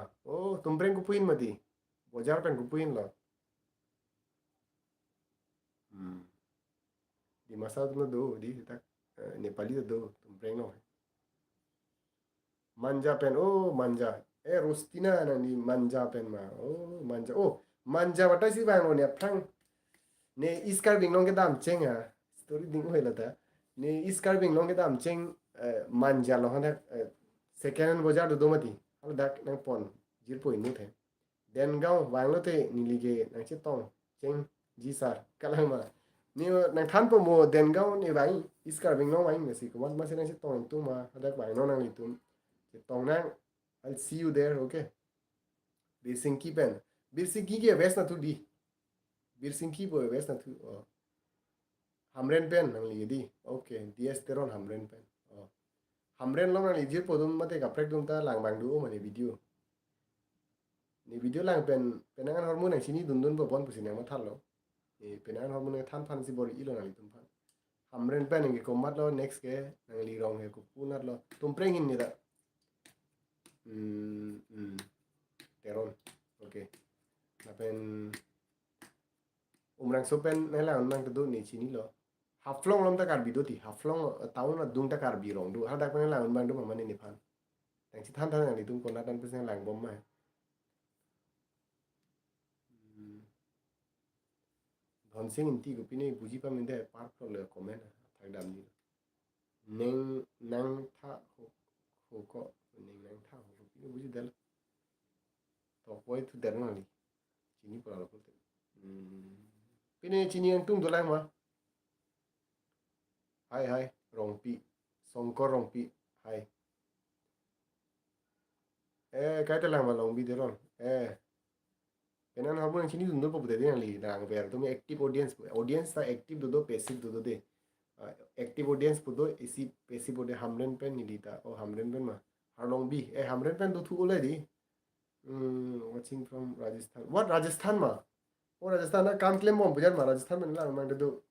tumpreng kupuin mati bojar pen kupuin lo di masa tu do di tak Nepali do tumpreng no manja pen manja rostina na ni manja pen ma manja manja wata si bang ne prang ne iskar bing long ke dam cheng ha story ding ho la ta ne iskar bing long ke dam cheng manja lo ha second hand bojar do mati al dak nang pon jir po inu the den gaw wang lo te ni lige nang che tong cheng ji sar kalang ma ni nang than po mo den gaw ni wang iskar bing long wang si ko ma se nang che tong tu ma dak wang no nang li tum tong nang I'll see you there okay Birsinki pen Birsinki ke west na tu di Birsinki po west na tu Hamren pen nang li di okay DS teron Hamren pen Hamren long nang li jir po dum mate ka prek dum ta lang bang du mani video ni video lang pen penangan hormon nang sini dun dun po pon pusin yang mathal lo ni penangan hormon nang than phan si bori ilo nang li tum phan Hamren pen ngi ko mat lo next ke nang li rong he ku punat lo tum preng hin ni da teron okay napen umrang sopen nela unmang tu ni chini lo haflong lom ta kar bido ti haflong taun na dung ta kar bi rong du ha dak nela unmang du mamani ni phan tang chi than than ni tum kon na tan pesen lang bom ma dhon sing inti ko pini buji pa min de par pro le comment thak dam ni neng nang tha ho ko neng nang tha ho pini buji dal to poi tu der na li chini pura lo Pini chini yang tung dolang ma. Hai rongpi. Songkor rongpi. Hai. Kaya lang ma longbi deron. Kenan harbo yang chini dundul po budede yang li dang ver. Tumi active audience. Audience ta active dodo passive dodo de. Active audience pudo isi passive audience hamren pen ni lita. Oh hamren pen ma. Harlongbi. Hamren pen do thu already. Watching from Rajasthan. What Rajasthan ma? Oh Rajasthan na काम claim mo bujar ma Rajasthan में ना mang do.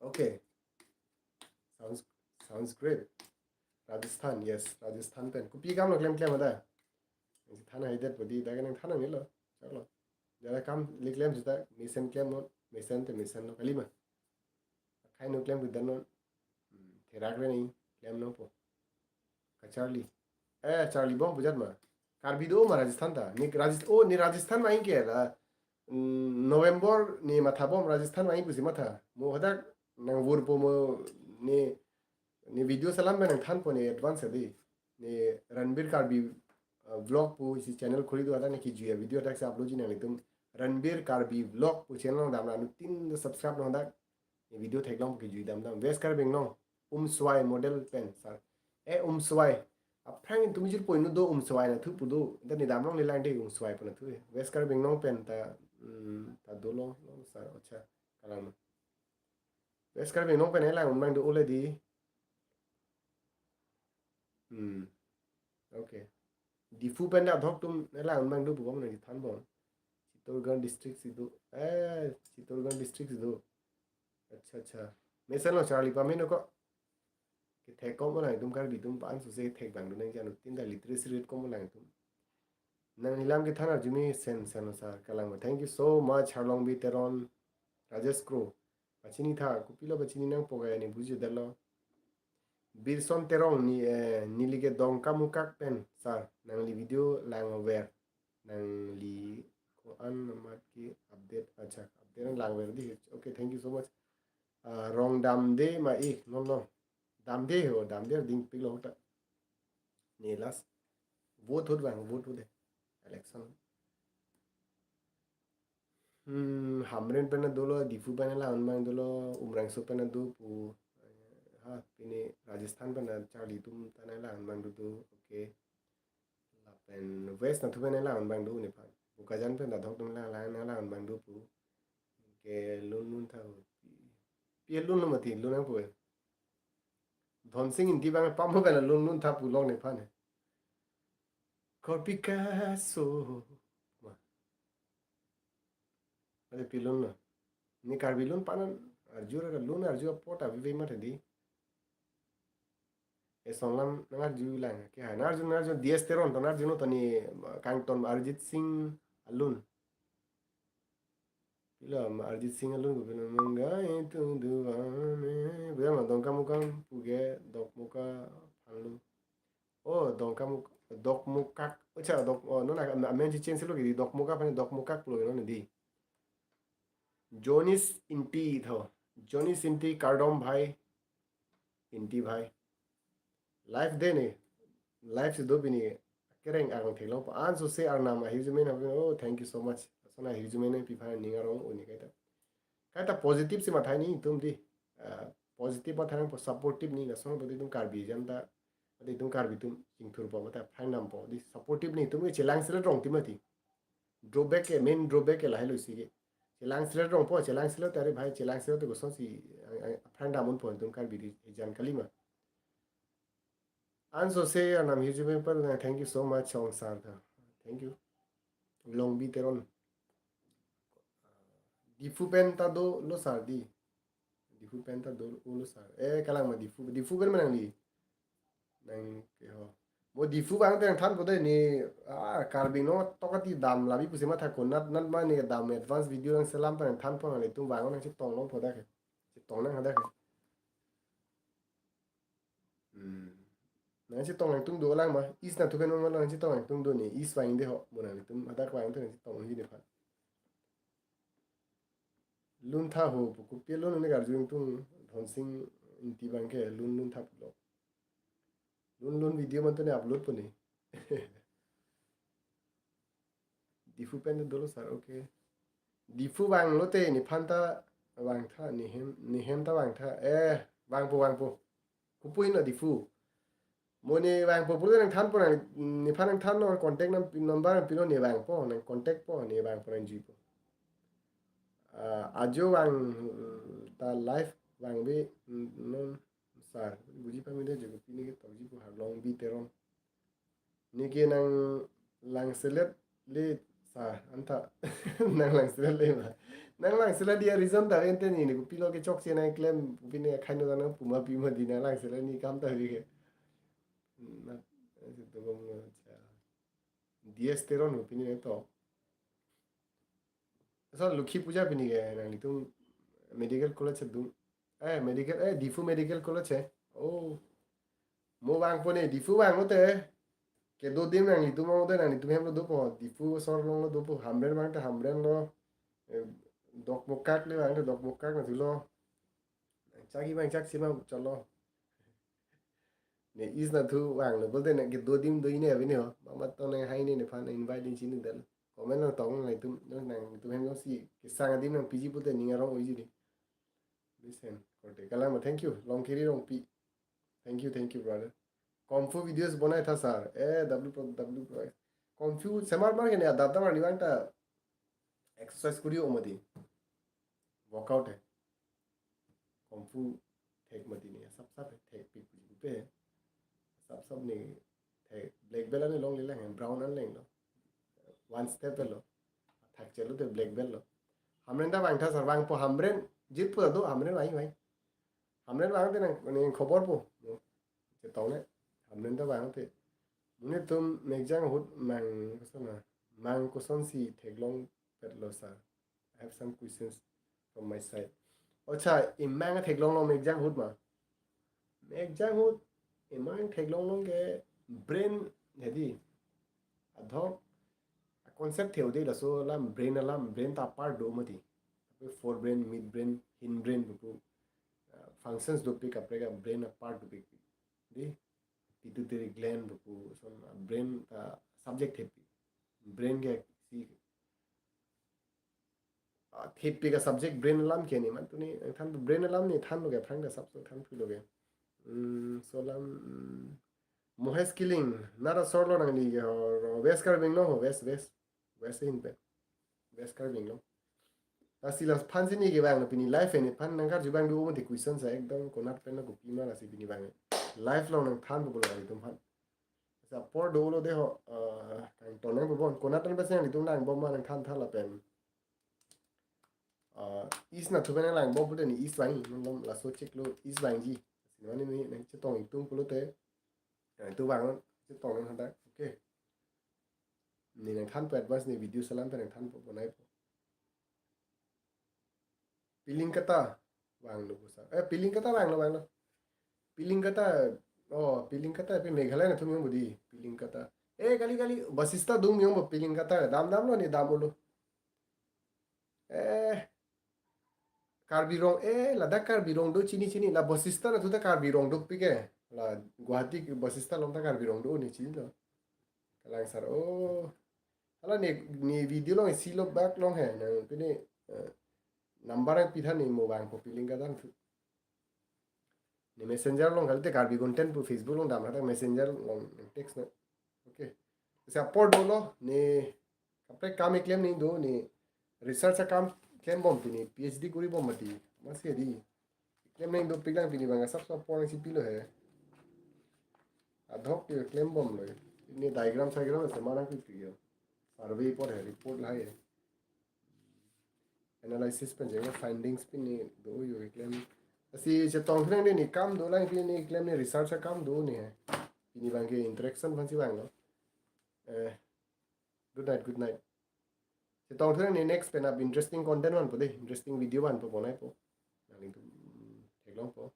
Okay. Sounds great. Rajasthan, yes, Rajasthan pen. Kupi kam lo claim ada. Thana hidat bodi da kan thana ni lo. Chalo. Jara kam li claim juta mission claim no mission no kalima. Khai no claim bidan no. Therak ni claim no po. Ka Charlie. Charlie bom bujar ma. Karbido ma Rajasthan ta. Ni Rajasthan ma ke la. November ni mathabom Rajasthan ma busi matha. Mo hadak nang wurpo mo ni video salam ben than po ni advance di ni Ranbir Karbi vlog pu isi channel kholi do ada ne ki juya video tak se upload ji ne tum Ranbir Karbi vlog pu channel dam na tin subscribe no dak ni video thek long ki juy dam west kar beng no swai model pen sar swai aprang tumi jil point no do swai na thu pu do da ni dam long ni line de swai pu na thu west kar beng no pen ta do long sar acha kalam west kar beng no pen la mang do already okay. Difu pen da dhok tum nela unmang du bugom na than bon. Chittagong district sidu. Chittagong district sidu. अच्छा. मैं लो Charlie पामे no को कि थेक को मलाई तुम कर भी तुम पान सुसे थेक बांग दु नहीं जानो तीन दा लिटरेसी रेट को मलाई तुम. नंग निलाम के थाना जुमी सेन सार कलाम. Thank you so much Harlong bi teron Rajesh Kro. Bachini था कुपिलो बचिनी नंग पोगा नि बुझे दलो. Birson terong ni lige dong kamu kak pen sar nang li video lang aware nang li ko an mat ki update acha update lang aware di okay thank you so much rong dam de ma no dam de ho dam de ding pilo ta ni las vote hod bang vote hode election hamren pen dolo difu pen la unmang dolo umrang so pen do pu ha pini Rajasthan pen Charlie tum tanai la unmang do okay la pen west na thu pen la unmang do ne pan bukajan pen da thok tum la unmang do pu ke lun tha pi lun no mati lun ang pu Dhon Singh in di bang pam ho pen lun tha pu long ne pan Kor Picasso ma ade pi lun na ni kar bi lun panan arjura lun arjura pota vi ma di songlam nangar ju lang ke ha narjun diesteron to narjun to ni kangton Arjit Singh alun pila Arjit Singh alun ko pina mangai tu duane bia ma dongka mukam puge dok muka phalu dok mukak acha dok no na men ji chen selo ki dok muka pani dok mukak pulo no di Jonis Inti tho Jonis Inti Kardom bhai Inti bhai life de ne life se do bini kereng ang thelo an so se ar nam hizumen oh thank you so much sona hizumen pi pha ningarong oni kaita positive se mathai ni tum di positive ma thang supportive ni na so bodi tum kar bi jam da adi tum kar bi tum ingthur pa mata phang nam po di supportive ni tum chelang sele rong timati drawback ke main drawback ke lai lo si ge chelang sele rong po chelang sele tare bhai chelang sele to so si phang da mun po tum kar bi di jan kalima Anso say nam hijume par thank you so much Chong Sar thank you long bi teron difu pen ta do lo sar di difu pen ta do lo sar kalang ma difu kan manang li nang ke ho mo difu bang teng than ko de ni karbing no to ka ti dam la bi pusima tha ko nat ma ni dam advance video nang salam pan than pon le tum bang nang chi tong long pho da ke chi tong nang ha da ke nang chi tong nang tung do lang ma is na tu kan ma nang chi tong nang tung do ni is wang de ho mo nang tum ada ka wang teng chi tong hi de pha lun tha ho ku pe lun ne gar jung tung Dhon Singh inti bang ke lun tha pu lun video man to ne upload pu ni difu pen do lo sar okay di fu wang lo te ni phan ta wang tha ni hem ta wang tha wang po ku pui no di fu mo ni wang po pu nang than po nang ni phan nang than no contact nam number pino ni wang po nang contact po ni wang po nang ji po ajo wang ta live wang bi non sar buji pa mi de je ko pini ke to ji po har long bi teron ni ke nang lang selet le sa anta nang lang selet le ma nang lang selet dia reason ta ente ni ni pilo ke chok se nang claim pini khain no na puma pi ma di na lang selet ni kam ta ri ke na to bom no cha 10 teron pini to so lukhi puja pini ke nang ni tum medical college dum medical difu medical college है oh mo bang po ne difu bang lo te ke do dim nang itu mo de nang itu hem lo do po difu sor long lo do po hamren bang ta hamren lo dok mokak le bang ta dok mokak na tu lo chaki bang chak sima chalo ne is na thu bang lo bolte na ke do dim do ine abi ne ho ma to ne hai ne phan invite din chin dal comment lo tong nang itu nang itu hem lo si ke sang dim nang piji bolte ni ngarong oi ji listen kote kala ma thank you long kiri long pi thank you brother कॉम्फू videos बनाया था sir W कॉम्फ्यू Semar मार के नहीं दादा मार निवांटा exercise करियो मदी वर्कआउट है कॉम्फू टेक मदी नहीं सब सब है टेक पिक पे सब नहीं टेक ब्लैक बेल्ट ने लॉन्ग ले लेंगे ब्राउन ने लेंगे वन स्टेप लो थक चलो तो ब्लैक बेल्ट लो हमने दा वांग था सर वांग पो हमरे जीत पो दो हमरे वाई हमरे वांग ते ने खबर पो जे तौने हमने दा वांग ते मुने तुम मेगजांग हुट mang kusana mang kuson si take long pet lo sir I have some questions from my side ocha im mang take long long megjang hut ma megjang hut im mang take long long ke brain hedi adho concept theo de la so lam brain ta part do mati fore brain mid brain hin brain bu functions do pick up brain a part do pick di pituitary gland bu so brain subject है brain के सी थेपी का subject brain alarm के नहीं मैं तो नहीं थान brain alarm नहीं थान लोगे फ्रैंक सब तो थान फिर लोगे सोलम मोहेस किलिंग ना तो सोलो ना नहीं और वेस्ट कार्विंग नो हो वेस्ट इन पे वेस्ट कार्विंग नो asila pansi ni ke bang no pini life ni pan nang kar jubang du mo de question sa ekdom konat pen na ko pima la si pini bang life long nang than bo la dum pan sa por do lo de ho kang to nang bo bon konat tan pesen ni tum nang bom ma nang than than la pen is na tu ben lang bo bu de ni is bang nom la so chek lo is bang ji si ni ni nang che tong tum ko lo te tu bang che tong nang ta okay ni nang than pe advance ni video salam pe nang than bo bonai piling kata bang lo sa piling kata bang lo piling kata oh piling kata pe meghalaya na tum yung budi piling kata kali basista dum yung piling kata dam lo ni dam lo Karbirong ladak Karbirong do chini la basista na tuta Karbirong do pike la Guwahati basista lom ta Karbirong do ni chini lo kalang sar oh hala ni video long si lo back long hai na pini number ang pitha ni mo bang po piling kata ni messenger long halte Karbi content po Facebook long dam hata messenger long text na okay se upload dolo ni kapre kam claim नहीं दो ni research का काम claim bom pini PhD kuri bom mati masih di claim नहीं दो पिगlang pini banga सब point si pilo है adhok ke claim bom lo ini diagram se mana ku tiyo survey por है report la है analysis pen jenga findings pini do yo claim asi che tong khring ni kam do lang pini claim ni research का काम do ni है pini bang ke interaction phan si bang lo good night che tong khring ni next pen up interesting content one po de interesting video one po bonai po nang tu theklong po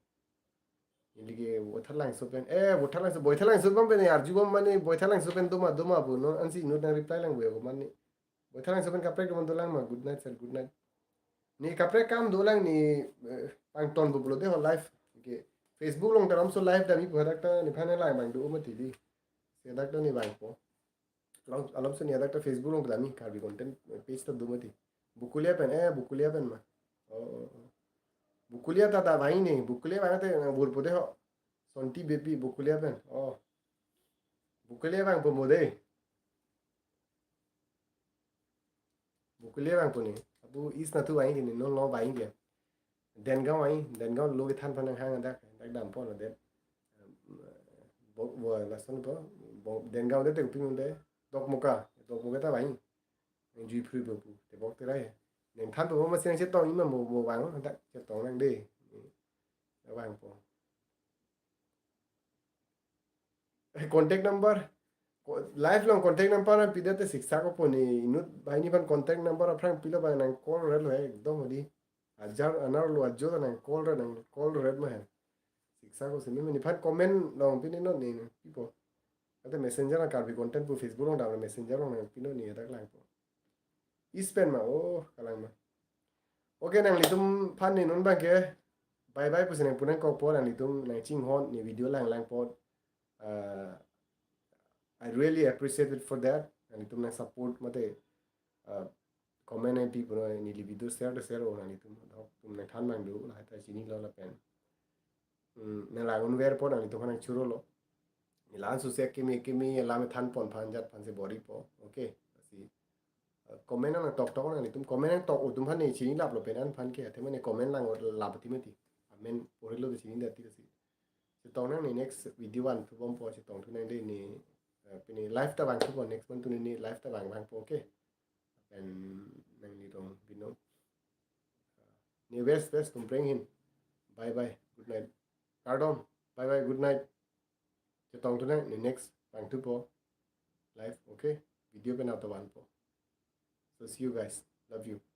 इनके बोथरलांग सोपेन बोथरलांग सो बोथरलांग सोपम पे यार जुबम माने बोथरलांग सोपेन दोमा बु no Anshi no ना reply लांग बो माने बोथरलांग सोपेन काप्रेक मन दोलांग मा good night sir good night ni काप्रेक काम दोलांग ni पांग टन बु ब्लो दे हो लाइफ के फेसबुक लोंग तरम सो लाइफ दामी भरकता नि फाने लांग बांग दो मति दी से दाक्ता नि बांग पो लोंग अलम से नि दाक्ता फेसबुक लोंग दामी कार्बी कंटेंट पेज त दो मति bukulia pen bukulia pen mah. Oh, bukulia tata vai ni bukulia vai te bur pode ho sonti baby bukulia pen. Oh, bukulia bang pemode. Bukulia bang puni. Abu is na tu vai ni no lo vai dia. Den gao lo than phan hang dak dak dam pon det. Bo bo la son bo den gao de te ping de. Dok muka ta vai. Duy pru bo bu te bok te rai. Nen than bo ma sen che tong ima mo wang dak che tong nang de. Wang po. Contact number lifelong contact number na pida te siksa ko po ni inut bai ni ban contact number aprang pila ba nang call re lo ekdom odi ajar anar lo ajo nang call red ma hai siksa ko sini ni phan comment long pin no ni pipo ate messenger na kar bi content pu facebook long down messenger long pino ni tak lang po ispen ma oh kalang ma okay nang litum phan ni nun ba ke bye bye pu sene punan ko po nang litum nang ching hon ni video lang po I really appreciate it for that and tum nang support mate comment and people ni li video share ho ni tum nang than mang du la ta chini lo la pen nang la un ver po nang tum nang churo lo ni lan su se kimi la me than pon phan jat phan se body po okay si comment nang tok nang tum comment nang tok tum phan ni chini lap lo pen an phan ke the mane comment lang la pati mati amen pore lo chini da ti si tong nang ni next video one tu bom po si tong tu nang de ni pini live ta bang tu po next one tu ni live ta bang po okay and nang ni dong bino ni best tum bring him bye bye good night pardon bye bye good night che tong tu nang ni next bang tu po live okay video pe na to one po so see you guys love you